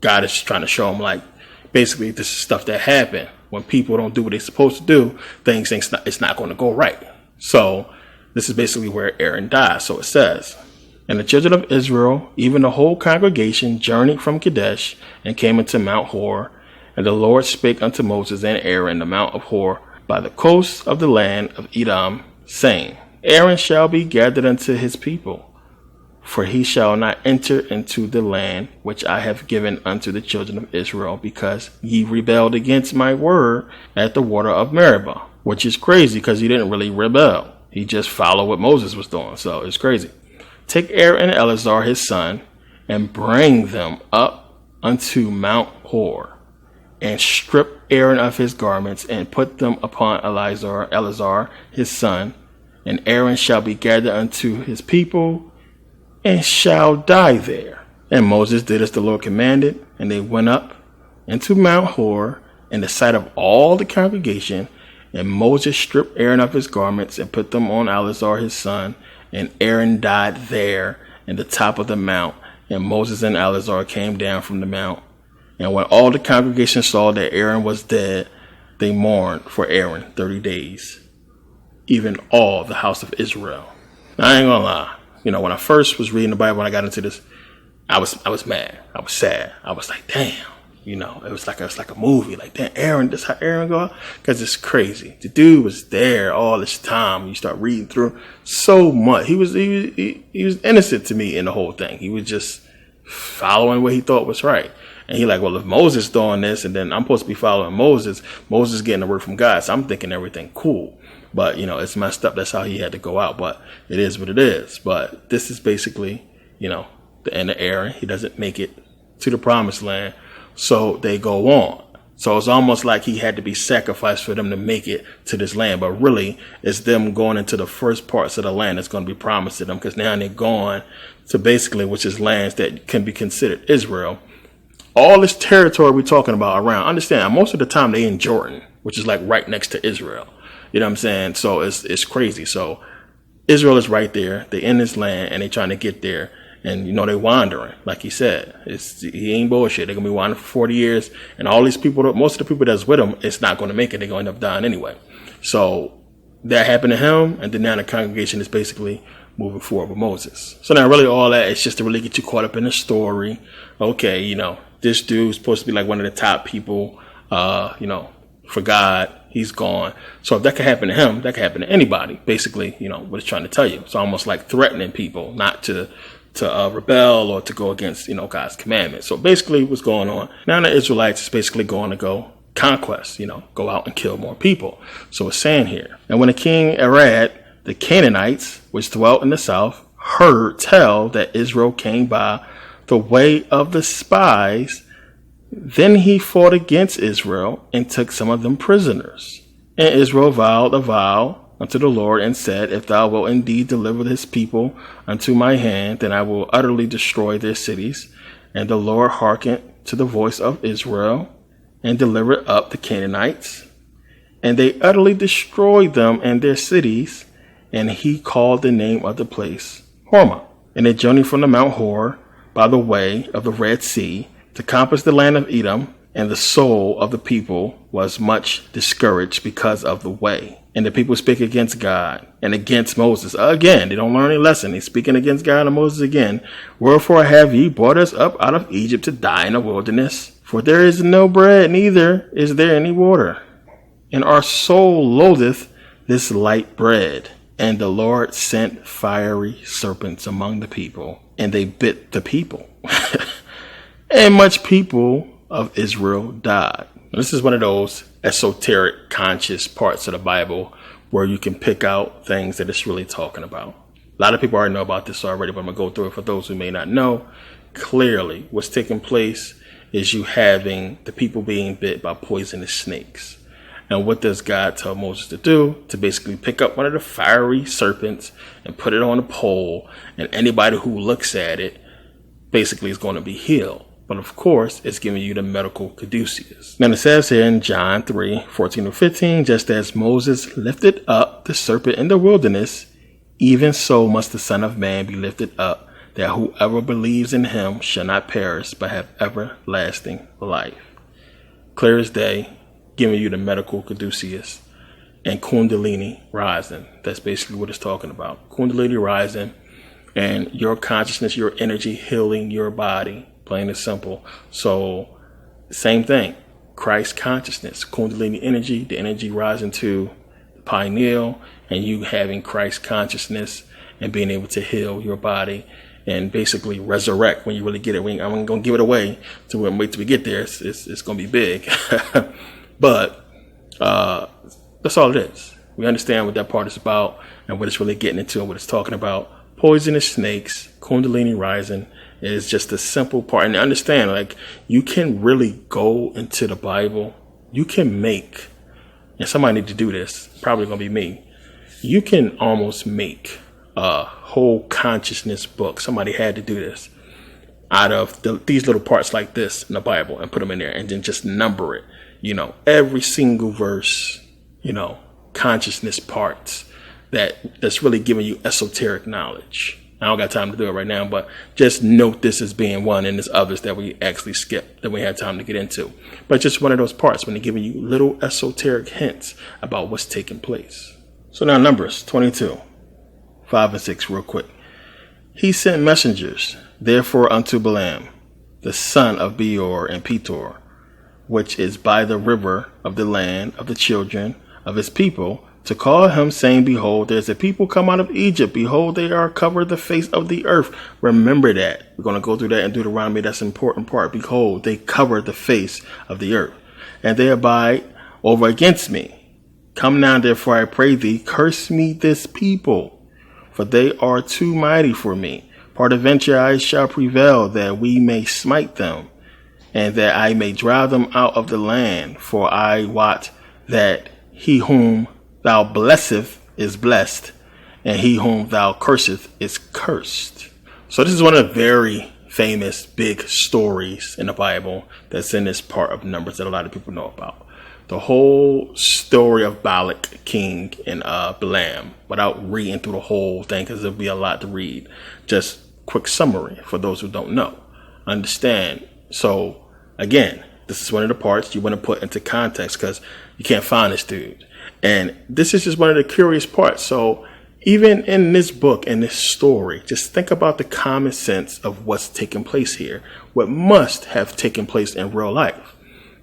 God is trying to show them, like, basically this is stuff that happened when people don't do what they're supposed to do. It's not going to go right. So this is basically where Aaron dies. So it says, and the children of Israel, even the whole congregation, journeyed from Kadesh and came into Mount Hor. And the Lord spake unto Moses and Aaron the Mount of Hor by the coast of the land of Edom, saying, Aaron shall be gathered unto his people, for he shall not enter into the land which I have given unto the children of Israel, because ye rebelled against my word at the water of Merkabah. Which is crazy, because he didn't really rebel. He just followed what Moses was doing. So it's crazy. Take Aaron and Eleazar his son, and bring them up unto Mount Hor, and strip Aaron of his garments, and put them upon Eleazar his son, and Aaron shall be gathered unto his people, and shall die there. And Moses did as the Lord commanded, and they went up into Mount Hor in the sight of all the congregation. And Moses stripped Aaron of his garments and put them on Eleazar his son, and Aaron died there in the top of the mount. And Moses and Eleazar came down from the mount. And when all the congregation saw that Aaron was dead, they mourned for Aaron 30 days, even all the house of Israel. Now, I ain't gonna lie. When I first was reading the Bible, when I got into this, I was mad. I was sad. I was like, damn. It was like a movie. Like, damn, Aaron, this how Aaron go out? Because it's crazy. The dude was there all this time. You start reading through so much. He was innocent to me in the whole thing. He was just following what he thought was right. And he like, well, if Moses doing this, and then I'm supposed to be following Moses getting the word from God. So I'm thinking everything cool. But, it's messed up. That's how he had to go out. But it is what it is. But this is basically, the end of Aaron. He doesn't make it to the promised land. So they go on. So it's almost like he had to be sacrificed for them to make it to this land. But really, it's them going into the first parts of the land that's going to be promised to them. Because now they're going to basically, which is lands that can be considered Israel. All this territory we're talking about around, understand, most of the time they in Jordan, which is like right next to Israel. You know what I'm saying? So it's crazy. So Israel is right there. They in this land and they trying to get there. And, they wandering, like he said. He ain't bullshit. They're going to be wandering for 40 years. And all these people, most of the people that's with him, it's not going to make it. They're going to end up dying anyway. So that happened to him. And then now the congregation is basically moving forward with Moses. So now really all that is just to really get you caught up in the story. Okay, this dude's supposed to be like one of the top people, for God. He's gone. So if that could happen to him, that could happen to anybody. Basically, what it's trying to tell you. It's almost like threatening people not to rebel or to go against, God's commandments. So basically what's going on now, the Israelites is basically going to go conquest, go out and kill more people. So it's saying here, and when the king Arad, the Canaanites, which dwelt in the south, heard tell that Israel came by the way of the spies, then he fought against Israel and took some of them prisoners. And Israel vowed a vow unto the Lord and said, if thou wilt indeed deliver this people unto my hand, then I will utterly destroy their cities. And the Lord hearkened to the voice of Israel and delivered up the Canaanites And they utterly destroyed them and their cities. And he called the name of the place Hormah. And they journeyed from the Mount Hor by the way of the Red Sea to compass the land of Edom. And the soul of the people was much discouraged because of the way. And the people speak against God and against Moses. Again, they don't learn any lesson. They're speaking against God and Moses again. Wherefore have ye brought us up out of Egypt to die in the wilderness? For there is no bread, neither is there any water. And our soul loatheth this light bread. And the Lord sent fiery serpents among the people, and they bit the people. And much people of Israel died. Now, this is one of those esoteric, conscious parts of the Bible where you can pick out things that it's really talking about. A lot of people already know about this already, but I'm going to go through it for those who may not know. Clearly, what's taking place is you having the people being bit by poisonous snakes. And what does God tell Moses to do? To basically pick up one of the fiery serpents and put it on a pole, and anybody who looks at it basically is going to be healed. But of course, it's giving you the medical caduceus. Then it says here in John 3:14-15, just as Moses lifted up the serpent in the wilderness, even so must the Son of Man be lifted up, that whoever believes in him shall not perish, but have everlasting life. Clear as day, giving you the medical caduceus. And Kundalini rising. That's basically what it's talking about. Kundalini rising and your consciousness, your energy healing your body. Plain and simple. So, same thing. Christ consciousness, Kundalini energy, the energy rising to the pineal, and you having Christ consciousness and being able to heal your body and basically resurrect when you really get it. I'm going to give it away to wait till we get there. It's going to be big. But that's all it is. We understand what that part is about and what it's really getting into and what it's talking about. Poisonous snakes, Kundalini rising. Is just a simple part. And understand, like, you can really go into the Bible. You can make, and somebody need to do this, probably going to be me. You can almost make a whole consciousness book. Somebody had to do this out of these little parts like this in the Bible and put them in there and then just number it. You know, every single verse, you know, consciousness parts that's really giving you esoteric knowledge. I don't got time to do it right now, but just note this as being one, and there's others that we actually skip that we had time to get into. But just one of those parts when they're giving you little esoteric hints about what's taking place. So now Numbers 22, 5 and 6 real quick. He sent messengers, therefore, unto Balaam, the son of Beor and Petor, which is by the river of the land of the children of his people, to call him, saying, behold, there's a people come out of Egypt. Behold, they are covered the face of the earth. Remember that. We're going to go through that in Deuteronomy. That's an important part. Behold, they cover the face of the earth, and they abide over against me. Come now, therefore, I pray thee, curse me this people, for they are too mighty for me. Peradventure I shall prevail, that we may smite them, and that I may drive them out of the land. For I wot that he whom thou blesseth is blessed, and he whom thou curseth is cursed. So this is one of the very famous big stories in the Bible that's in this part of Numbers that a lot of people know about. The whole story of Balak, king, and Balaam, without reading through the whole thing, because there'll be a lot to read. Just quick summary for those who don't know. Understand. So again, this is one of the parts you want to put into context because you can't find this dude. And this is just one of the curious parts. So even in this book and this story, just think about the common sense of what's taking place here. What must have taken place in real life.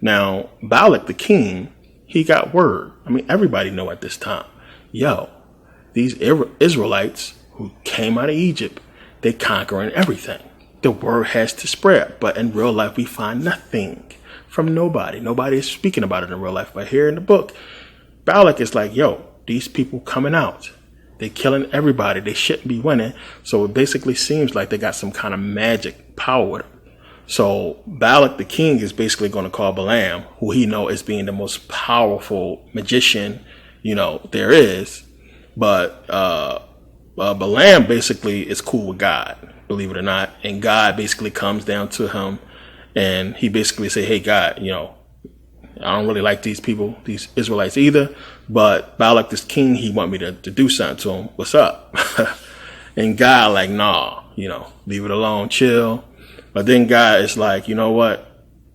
Now, Balak, the king, he got word. I mean, everybody know at this time. Yo, these Israelites who came out of Egypt, they conquering everything. The word has to spread. But in real life, we find nothing from nobody. Nobody is speaking about it in real life. But here in the book, Balak is like, yo, these people coming out. They killing everybody. They shouldn't be winning. So it basically seems like they got some kind of magic power with them. So Balak, the king, is basically going to call Balaam, who he know as being the most powerful magician, you know, there is. But Balaam basically is cool with God, believe it or not. And God basically comes down to him and he basically say, hey, God, you know, I don't really like these people, these Israelites either. But Balak, this king, he want me to do something to him. What's up? And God like, nah, leave it alone, chill. But then God is like, you know what?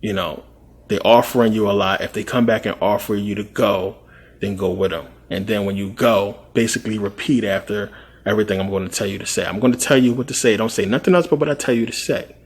They're offering you a lot. If they come back and offer you to go, then go with them. And then when you go, basically repeat after everything I'm going to tell you to say. I'm going to tell you what to say. Don't say nothing else but what I tell you to say.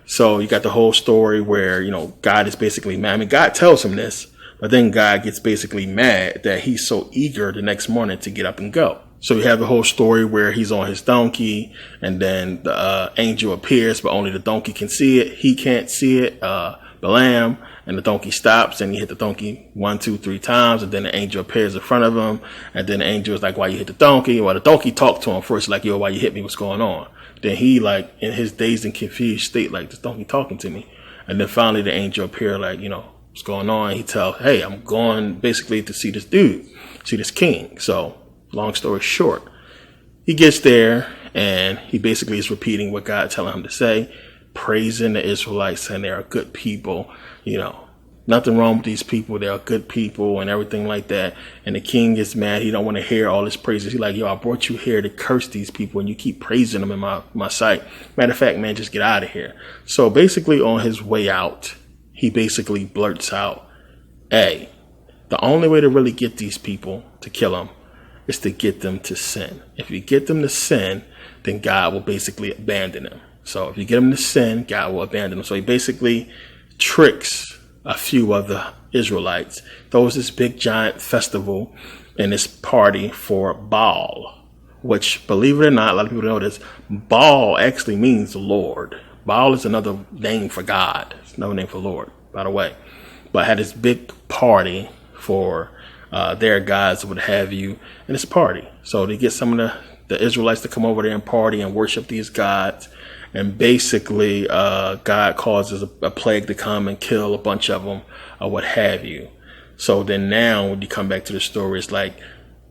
So you got the whole story where, God is basically mad. I mean, God tells him this, but then God gets basically mad that he's so eager the next morning to get up and go. So you have the whole story where he's on his donkey and then the angel appears, but only the donkey can see it. He can't see it, Balaam, and the donkey stops and he hit the donkey 1, 2, 3 times. And then the angel appears in front of him. And then the angel is like, why you hit the donkey? Well, the donkey talked to him first, like, yo, why you hit me? What's going on? Then he, like, in his dazed and confused state, like, this donkey talking to me. And then finally the angel appeared, like, what's going on? He tells, hey, I'm going basically to see this dude, see this king. So long story short, he gets there and he basically is repeating what God telling him to say, praising the Israelites, saying they are good people, nothing wrong with these people. They are good people and everything like that. And the king gets mad. He don't want to hear all this praises. He's like, yo, I brought you here to curse these people and you keep praising them in my sight. Matter of fact, man, just get out of here. So basically on his way out, he basically blurts out, hey, the only way to really get these people to kill them is to get them to sin. If you get them to sin, then God will basically abandon them. So if you get them to sin, God will abandon them. So he basically tricks a few of the Israelites, throws this big giant festival and this party for Baal, which, believe it or not, a lot of people know this, Baal actually means the Lord. Baal is another name for God. It's another name for Lord, by the way. But had this big party for their gods, what have you, and it's a party. So they get some of the Israelites to come over there and party and worship these gods. And basically, God causes a plague to come and kill a bunch of them or what have you. So then now when you come back to the story, it's like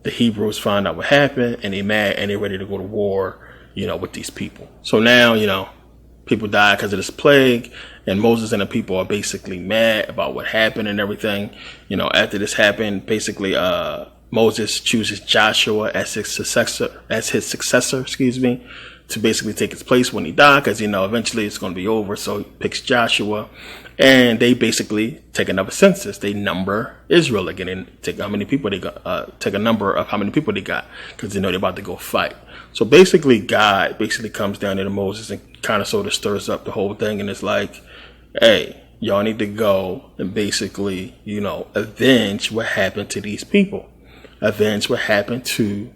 the Hebrews find out what happened and they're mad and they're ready to go to war, with these people. So now, people die because of this plague and Moses and the people are basically mad about what happened and everything. After this happened, basically, Moses chooses Joshua as his successor, to basically take his place when he died, because eventually it's going to be over. So he picks Joshua, and they basically take another census. They number Israel again and take how many people they got. Take a number of how many people they got, because they're about to go fight. So basically, God basically comes down there to Moses and kind of sort of stirs up the whole thing, and it's like, hey, y'all need to go and basically, avenge what happened to these people, avenge what happened to,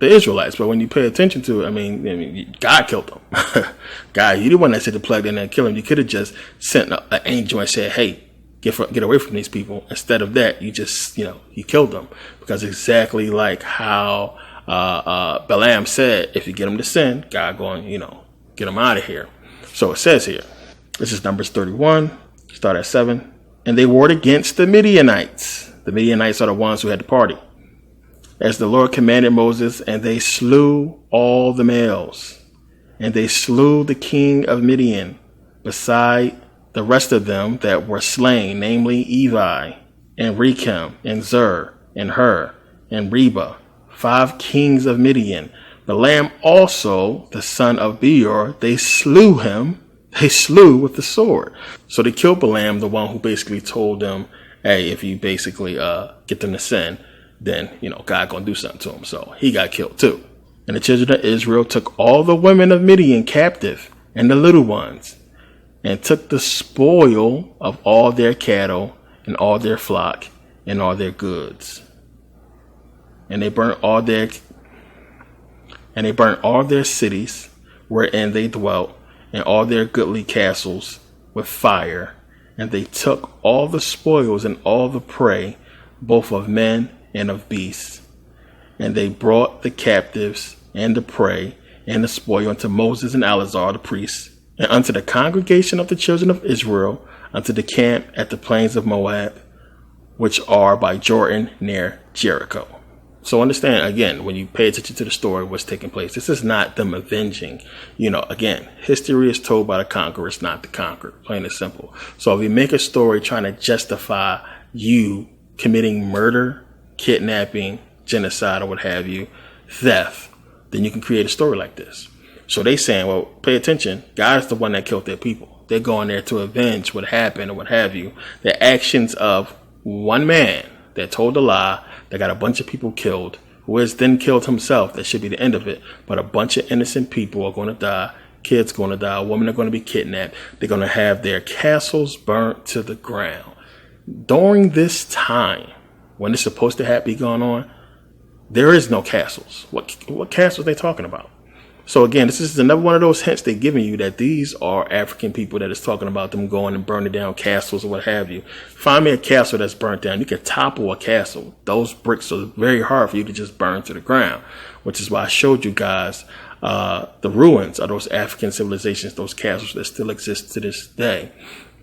the Israelites. But when you pay attention to it, I mean, God killed them. God, you the one that said to plug in and kill them. You could have just sent an angel and said, hey, get away from these people. Instead of that, you just, you killed them. Because exactly like how Balaam said, if you get them to sin, God going, get them out of here. So it says here, this is Numbers 31, start at 7. And they warred against the Midianites. The Midianites are the ones who had the party, as the Lord commanded Moses, and they slew all the males. And they slew the king of Midian, beside the rest of them that were slain, namely Evi, and Rechem, and Zur, and Hur, and Reba, 5 kings of Midian. Balaam also, the son of Beor, they slew him. They slew with the sword. So they killed Balaam, the one who basically told them, hey, if you basically get them to sin, then, God gonna do something to him. So he got killed too. And the children of Israel took all the women of Midian captive and the little ones, and took the spoil of all their cattle and all their flock and all their goods. And they burnt all their cities wherein they dwelt, and all their goodly castles with fire. And they took all the spoils and all the prey, both of men and of beasts. And they brought the captives and the prey and the spoil unto Moses and Eleazar the priests, and unto the congregation of the children of Israel, unto the camp at the plains of Moab, which are by Jordan near Jericho. So understand, again, when you pay attention to the story, what's taking place, this is not them avenging. Again, history is told by the conquerors, not the conquered, plain and simple. So if you make a story trying to justify you committing murder, kidnapping, genocide, or what have you, theft, then you can create a story like this. So they saying, well, pay attention. God is the one that killed their people. They're going there to avenge what happened or what have you. The actions of one man that told a lie, that got a bunch of people killed, who has then killed himself. That should be the end of it. But a bunch of innocent people are going to die. Kids going to die. Women are going to be kidnapped. They're going to have their castles burnt to the ground. During this time, when it's supposed to be going on, there is no castles. What castles are they talking about? So again, this is another one of those hints they're giving you that these are African people that is talking about them going and burning down castles or what have you. Find me a castle that's burnt down. You can topple a castle. Those bricks are very hard for you to just burn to the ground, which is why I showed you guys the ruins of those African civilizations, those castles that still exist to this day.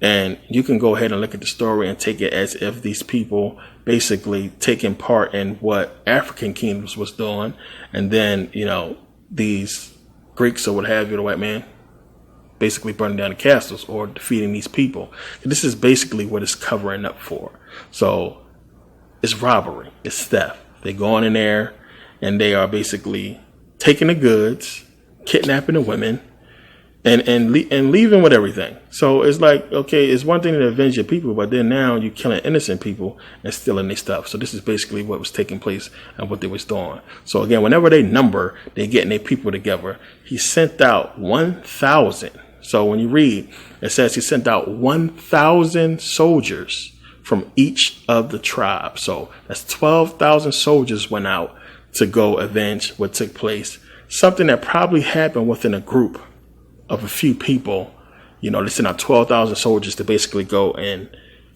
And you can go ahead and look at the story and take it as if these people basically taking part in what African kingdoms was doing. And then, these Greeks or what have you, the white man, basically burning down the castles or defeating these people. And this is basically what it's covering up for. So it's robbery, it's theft. They go in there and they are basically taking the goods, kidnapping the women, and leaving with everything. So it's like, okay, it's one thing to avenge your people, but then now you're killing innocent people and stealing their stuff. So this is basically what was taking place and what they was doing. So again, whenever they number, they getting their people together. He sent out 1,000. So when you read, it says he sent out 1,000 soldiers from each of the tribes. So that's 12,000 soldiers went out to go avenge what took place. Something that probably happened within a group of a few people. They sent out 12,000 soldiers to basically go and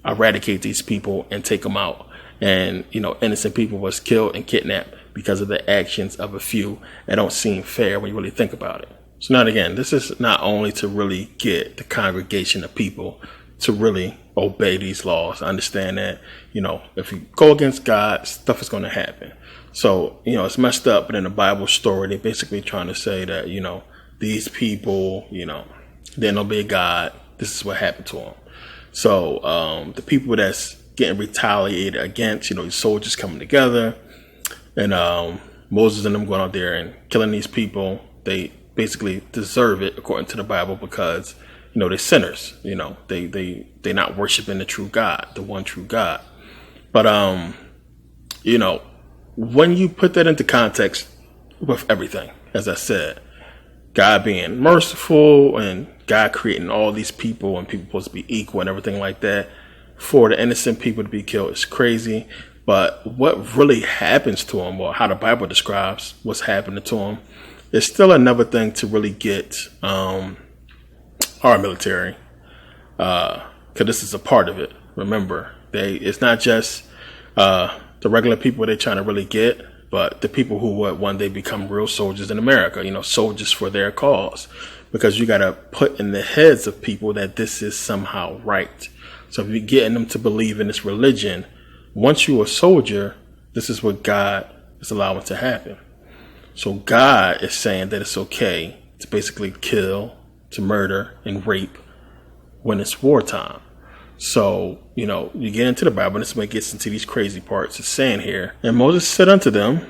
eradicate these people and take them out. And, innocent people was killed and kidnapped because of the actions of a few. That don't seem fair when you really think about it. So now again, this is not only to really get the congregation of people to really obey these laws. Understand that, if you go against God, stuff is going to happen. So, it's messed up. But in the Bible story, they're basically trying to say that, these people, they don't obey God. This is what happened to them. So the people that's getting retaliated against, these soldiers coming together and Moses and them going out there and killing these people, they basically deserve it according to the Bible because, they're sinners. They're not worshiping the true God, the one true God. But, when you put that into context with everything, as I said, God being merciful and God creating all these people and people supposed to be equal and everything like that, for the innocent people to be killed is crazy. But what really happens to them, or how the Bible describes what's happening to them, is still another thing to really get our military, because this is a part of it. Remember, it's not just the regular people they're trying to really get, but the people who would one day become real soldiers in America, soldiers for their cause. Because you got to put in the heads of people that this is somehow right. So if you're getting them to believe in this religion, once you're a soldier, this is what God is allowing to happen. So God is saying that it's okay to basically kill, to murder, and rape when it's wartime. So, you get into the Bible, and this is when it gets into these crazy parts. It's saying here, and Moses said unto them,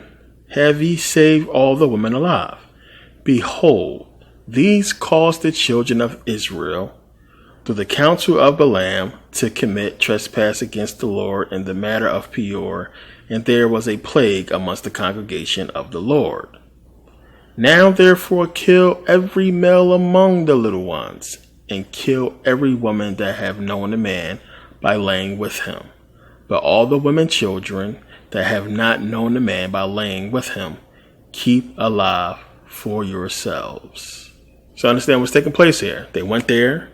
have ye saved all the women alive? Behold, these caused the children of Israel through the counsel of Balaam to commit trespass against the Lord in the matter of Peor, and there was a plague amongst the congregation of the Lord. Now therefore kill every male among the little ones, and kill every woman that have known a man by laying with him. But all the women children that have not known a man by laying with him, keep alive for yourselves. So understand what's taking place here. They went there,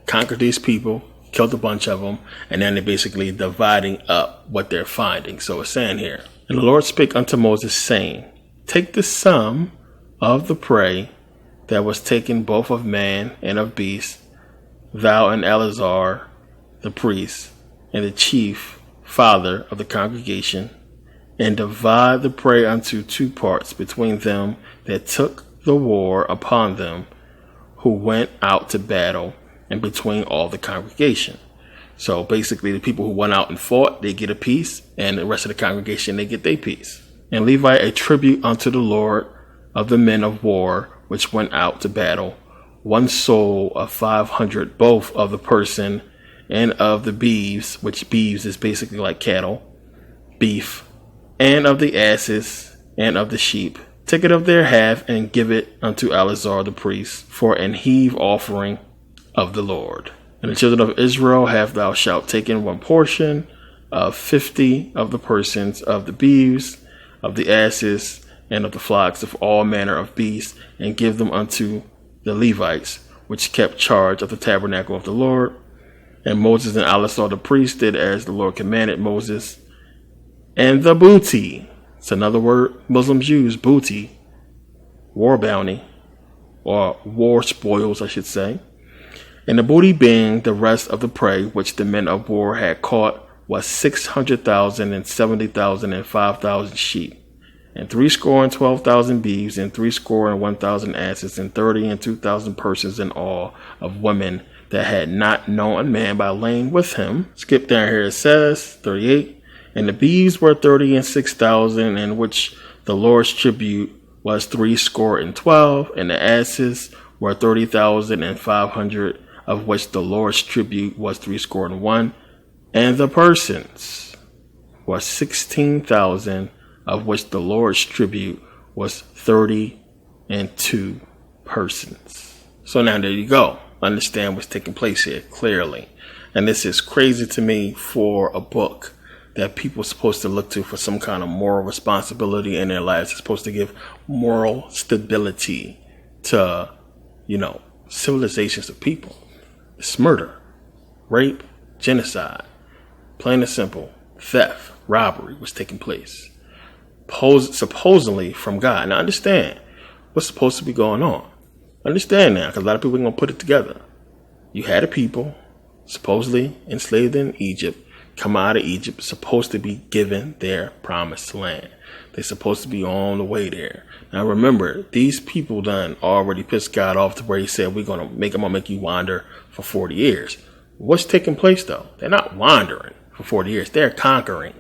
conquered these people, killed a bunch of them, and then they're basically dividing up what they're finding. So it's saying here, and the Lord spake unto Moses, saying, take the sum of the prey that was taken both of man and of beast, thou and Eleazar the priest, and the chief father of the congregation, and divide the prey unto two parts between them that took the war upon them who went out to battle, and between all the congregation. So basically the people who went out and fought, they get a piece, and the rest of the congregation, they get their piece. And Levi a tribute unto the Lord of the men of war which went out to battle, one soul of 500, both of the person and of the beeves, which beeves is basically like cattle, beef, and of the asses and of the sheep. Take it of their half and give it unto Eleazar the priest for an heave offering of the Lord. And the children of Israel have thou shalt taken one portion of 50 of the persons of the beeves, of the asses, and of the flocks of all manner of beasts, and give them unto the Levites, which kept charge of the tabernacle of the Lord. And Moses and Eleazar the priest did as the Lord commanded Moses. And the booty, it's another word Muslims use, booty, war bounty, or war spoils, I should say. And the booty being the rest of the prey which the men of war had caught was 600,000 and 70,000 and 5,000 sheep, and 12,000 beeves, and 1,000 asses, and 30 and 2,000 persons in all of women that had not known a man by laying with him. Skip down here, it says 38. And the beeves were 30 and 6,000, in which the Lord's tribute was 12, and the asses were 30,500, of which the Lord's tribute was 61, and the persons were 16,000, of which the Lord's tribute was 32 persons. So now there you go. Understand what's taking place here clearly. And this is crazy to me for a book that people are supposed to look to for some kind of moral responsibility in their lives. It's supposed to give moral stability to, civilizations of people. It's murder, rape, genocide, plain and simple, theft, robbery was taking place. Supposedly from God. Now understand what's supposed to be going on. Understand now, because a lot of people are going to put it together. You had a people supposedly enslaved in Egypt, come out of Egypt, supposed to be given their promised land. They're supposed to be on the way there. Now remember, these people done already pissed God off to where he said, I'm gonna make you wander for 40 years. What's taking place though? They're not wandering for 40 years. They're conquering.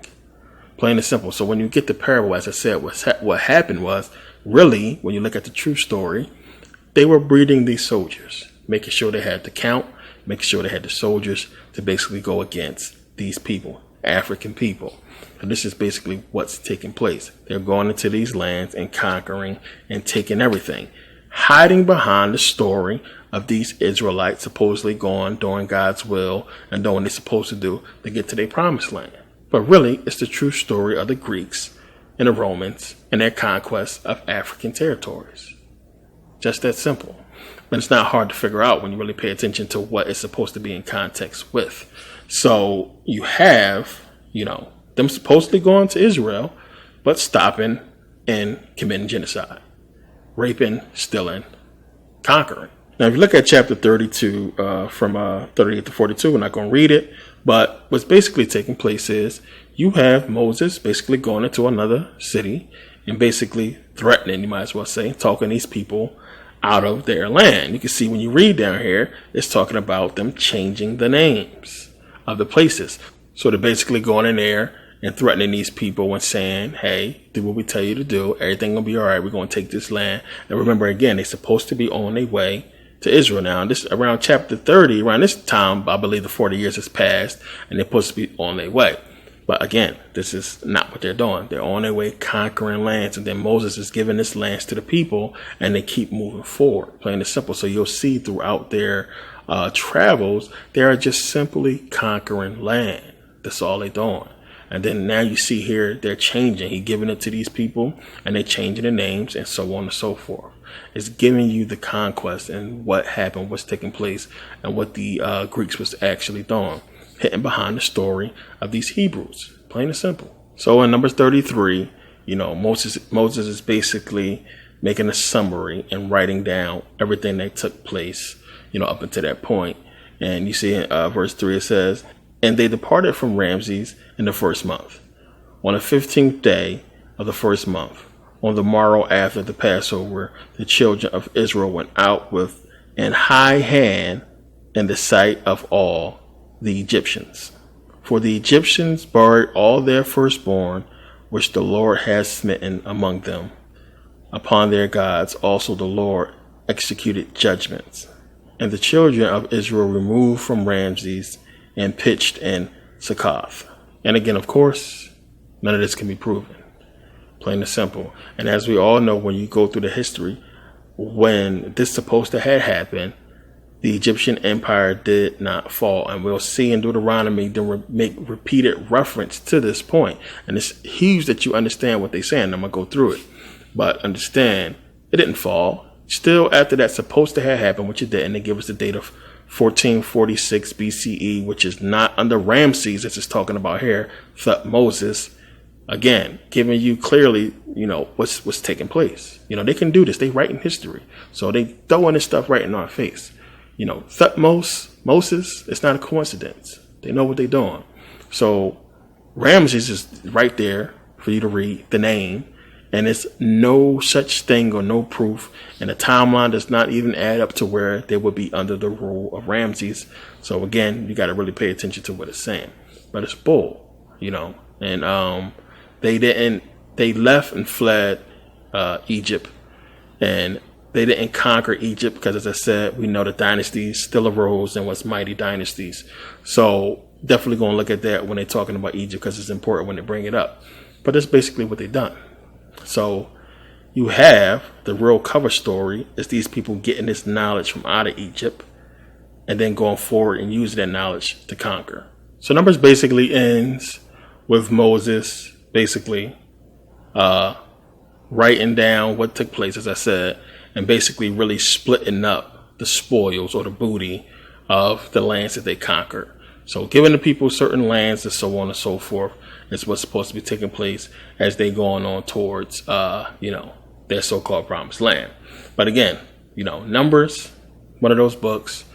Plain and simple. So when you get the parable, as I said, what happened was, really, when you look at the true story, they were breeding these soldiers, making sure they had the count, making sure they had the soldiers to basically go against these people, African people. And this is basically what's taking place. They're going into these lands and conquering and taking everything, hiding behind the story of these Israelites supposedly going, doing God's will and doing what they're supposed to do to get to their promised land. But really, it's the true story of the Greeks and the Romans and their conquest of African territories. Just that simple. But it's not hard to figure out when you really pay attention to what it's supposed to be in context with. So you have, them supposedly going to Israel, but stopping and committing genocide, raping, stealing, conquering. Now, if you look at chapter 32, from 38 to 42, we're not going to read it, but what's basically taking place is you have Moses basically going into another city and basically threatening, you might as well say, talking these people out of their land. You can see when you read down here, it's talking about them changing the names of the places. So they're basically going in there and threatening these people and saying, hey, do what we tell you to do. Everything will be all right. We're going to take this land. And remember, again, they're supposed to be on their way to Israel now. This around chapter 30, around this time, I believe the 40 years has passed and they're supposed to be on their way. But again, this is not what they're doing. They're on their way conquering lands. And then Moses is giving this lands to the people and they keep moving forward, plain and simple. So you'll see throughout their travels, they are just simply conquering land. That's all they're doing. And then now you see here, they're changing. He's giving it to these people and they're changing the names and so on and so forth. It's giving you the conquest and what happened, what's taking place, and what the Greeks was actually doing, hitting behind the story of these Hebrews, plain and simple. So in Numbers 33, Moses is basically making a summary and writing down everything that took place, up until that point. And you see in verse 3, it says, and they departed from Ramses in the first month, On the 15th day of the first month, on the morrow after the Passover, the children of Israel went out with an high hand in the sight of all the Egyptians. For the Egyptians buried all their firstborn, which the Lord has smitten among them. Upon their gods also the Lord executed judgments. And the children of Israel removed from Ramses and pitched in Succoth. And again, of course, none of this can be proven. Plain and simple. And as we all know, when you go through the history, when this supposed to have happened, the Egyptian empire did not fall. And we'll see in Deuteronomy them make repeated reference to this point. And it's huge that you understand what they're saying. I'm going to go through it. But understand, it didn't fall. Still, after that's supposed to have happened, which it didn't, they give us the date of 1446 BCE, which is not under Ramses, as it's talking about here, Moses. Again, giving you clearly, what's taking place. They can do this. They write in history. So they throwing this stuff right in our face. Moses, it's not a coincidence. They know what they're doing. So Ramses is right there for you to read the name. And it's no such thing or no proof. And the timeline does not even add up to where they would be under the rule of Ramses. So again, you got to really pay attention to what it's saying. But it's bull, And they left and fled Egypt. And they didn't conquer Egypt because, as I said, we know the dynasties still arose and was mighty dynasties. So definitely going to look at that when they're talking about Egypt because it's important when they bring it up. But that's basically what they've done. So you have the real cover story is these people getting this knowledge from out of Egypt and then going forward and using that knowledge to conquer. So Numbers basically ends with Moses basically writing down what took place, as I said, and basically really splitting up the spoils or the booty of the lands that they conquered. So giving the people certain lands and so on and so forth is what's supposed to be taking place as they going on towards, their so-called promised land. But again, Numbers, one of those books,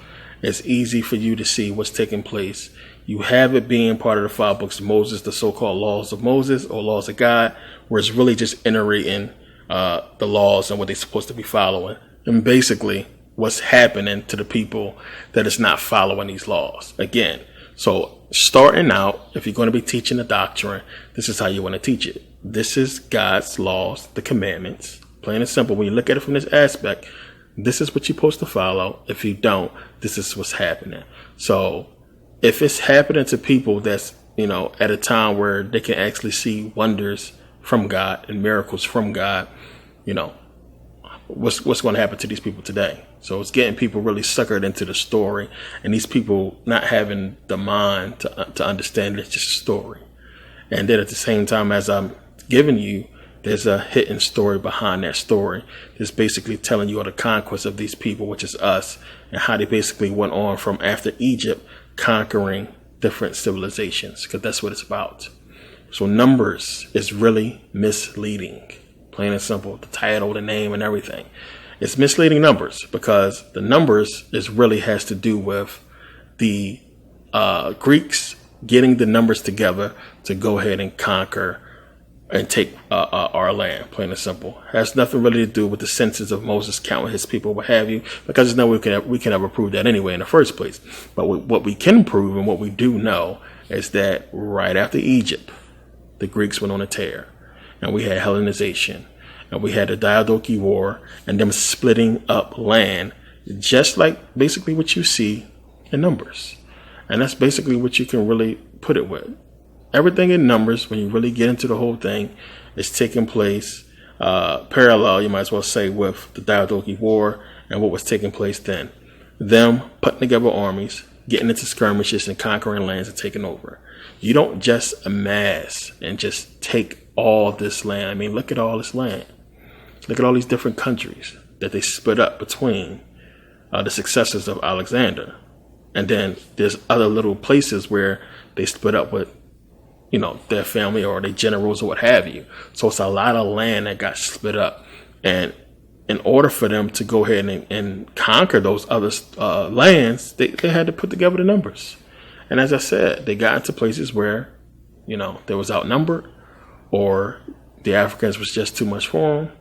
it's easy for you to see what's taking place. You have it being part of the 5 books of Moses, the so-called laws of Moses or laws of God, where it's really just iterating the laws and what they're supposed to be following. And basically what's happening to the people that is not following these laws. Again, so starting out, if you're going to be teaching a doctrine, this is how you want to teach it. This is God's laws, the commandments. Plain and simple. When you look at it from this aspect, this is what you're supposed to follow. If you don't, this is what's happening. So if it's happening to people that's, at a time where they can actually see wonders from God and miracles from God, what's going to happen to these people today? So it's getting people really suckered into the story, and these people not having the mind to understand it's just a story. And then at the same time, as I'm giving you, there's a hidden story behind that story. It's basically telling you of the conquest of these people, which is us, and how they basically went on from after Egypt, conquering different civilizations, because that's what it's about. So Numbers is really misleading. Plain and simple. The title, the name, and everything. It's misleading numbers because the numbers really has to do with the Greeks getting the numbers together to go ahead and conquer and take our land. Plain and simple. Has nothing really to do with the census of Moses counting his people, what have you, because there's no way we can ever prove that anyway in the first place. But what we can prove and what we do know is that right after Egypt, the Greeks went on a tear, and we had Hellenization. And we had the Diadochi War and them splitting up land, just like basically what you see in Numbers. And that's basically what you can really put it with. Everything in Numbers, when you really get into the whole thing, is taking place parallel, you might as well say, with the Diadochi War and what was taking place then. Them putting together armies, getting into skirmishes and conquering lands and taking over. You don't just amass and just take all this land. I mean, look at all this land. Look at all these different countries that they split up between the successors of Alexander. And then there's other little places where they split up with, their family or their generals or what have you. So it's a lot of land that got split up. And in order for them to go ahead and conquer those other lands, they had to put together the numbers. And as I said, they got into places where, they was outnumbered or the Africans was just too much for them,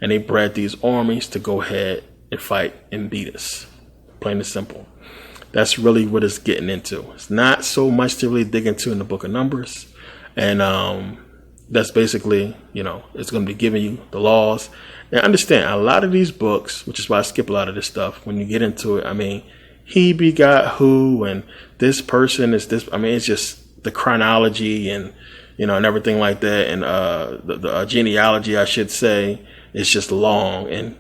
and they bred these armies to go ahead and fight and beat us. Plain and simple. That's really what it's getting into. It's not so much to really dig into in the book of Numbers. And that's basically, it's going to be giving you the laws. And understand, a lot of these books, which is why I skip a lot of this stuff, when you get into it, I mean, he begot who, and this person is this. I mean, it's just the chronology and, and everything like that. And the genealogy, I should say, is just long, and,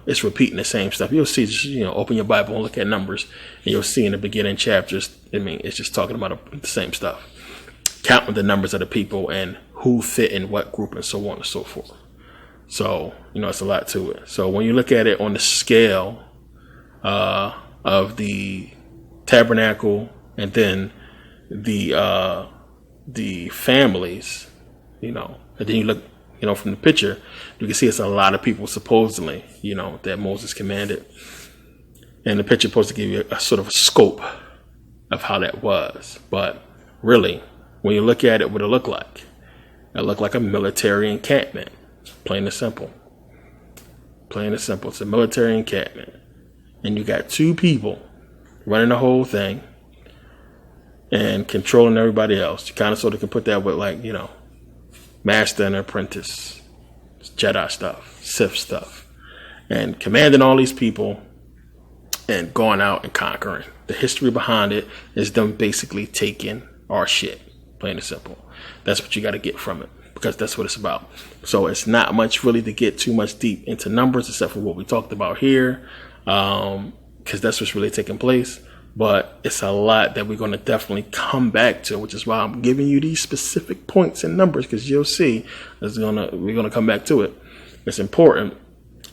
it's repeating the same stuff. You'll see, just, open your Bible and look at Numbers, and you'll see in the beginning chapters, I mean, it's just talking about the same stuff. Counting the numbers of the people and who fit in what group and so on and so forth. So, it's a lot to it. So when you look at it on the scale of the tabernacle and then the families, and then you look, from the picture, you can see it's a lot of people supposedly, that Moses commanded. And the picture is supposed to give you a sort of a scope of how that was. But really, when you look at it, what it looked like? It looked like a military encampment. Plain and simple. Plain and simple. It's a military encampment. And you got two people running the whole thing and controlling everybody else. You kind of sort of can put that with, like, master and apprentice, Jedi stuff, Sith stuff, and commanding all these people and going out and conquering. The history behind it is them basically taking our shit. Plain and simple. That's what you got to get from it, because that's what it's about. So it's not much really to get too much deep into Numbers, except for what we talked about here, because that's what's really taking place. But it's a lot that we're going to definitely come back to, which is why I'm giving you these specific points and numbers, because you'll see we're going to come back to it. It's important,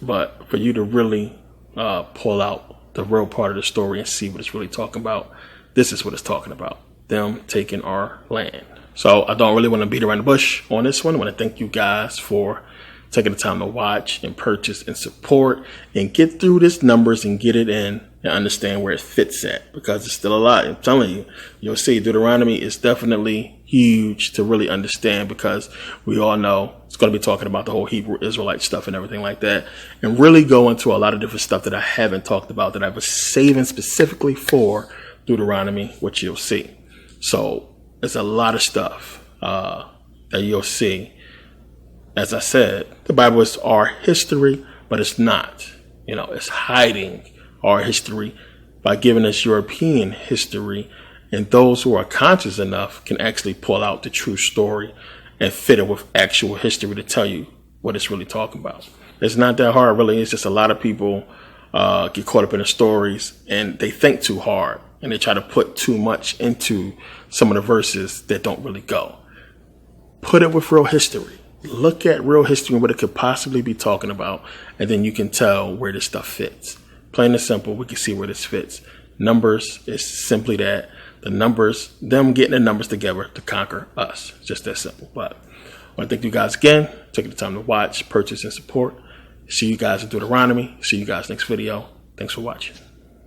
but for you to really pull out the real part of the story and see what it's really talking about, this is what it's talking about. Them taking our land. So I don't really want to beat around the bush on this one. I want to thank you guys for taking the time to watch and purchase and support and get through this Numbers and get it in and understand where it fits at, because it's still a lot. I'm telling you, you'll see Deuteronomy is definitely huge to really understand, because we all know it's going to be talking about the whole Hebrew Israelite stuff and everything like that, and really go into a lot of different stuff that I haven't talked about that I was saving specifically for Deuteronomy, which you'll see. So there's a lot of stuff that you'll see. As I said, the Bible is our history, but it's not. It's hiding our history by giving us European history, and those who are conscious enough can actually pull out the true story and fit it with actual history to tell you what it's really talking about. It's not that hard, really. It's just a lot of people get caught up in the stories, and they think too hard, and they try to put too much into some of the verses that don't really go. Put it with real history. Look at real history and what it could possibly be talking about, and then you can tell where this stuff fits. Plain and simple, we can see where this fits. Numbers is simply that. The numbers, them getting the numbers together to conquer us. It's just that simple. But I want to thank you guys again, taking the time to watch, purchase, and support. See you guys in Deuteronomy. See you guys next video. Thanks for watching.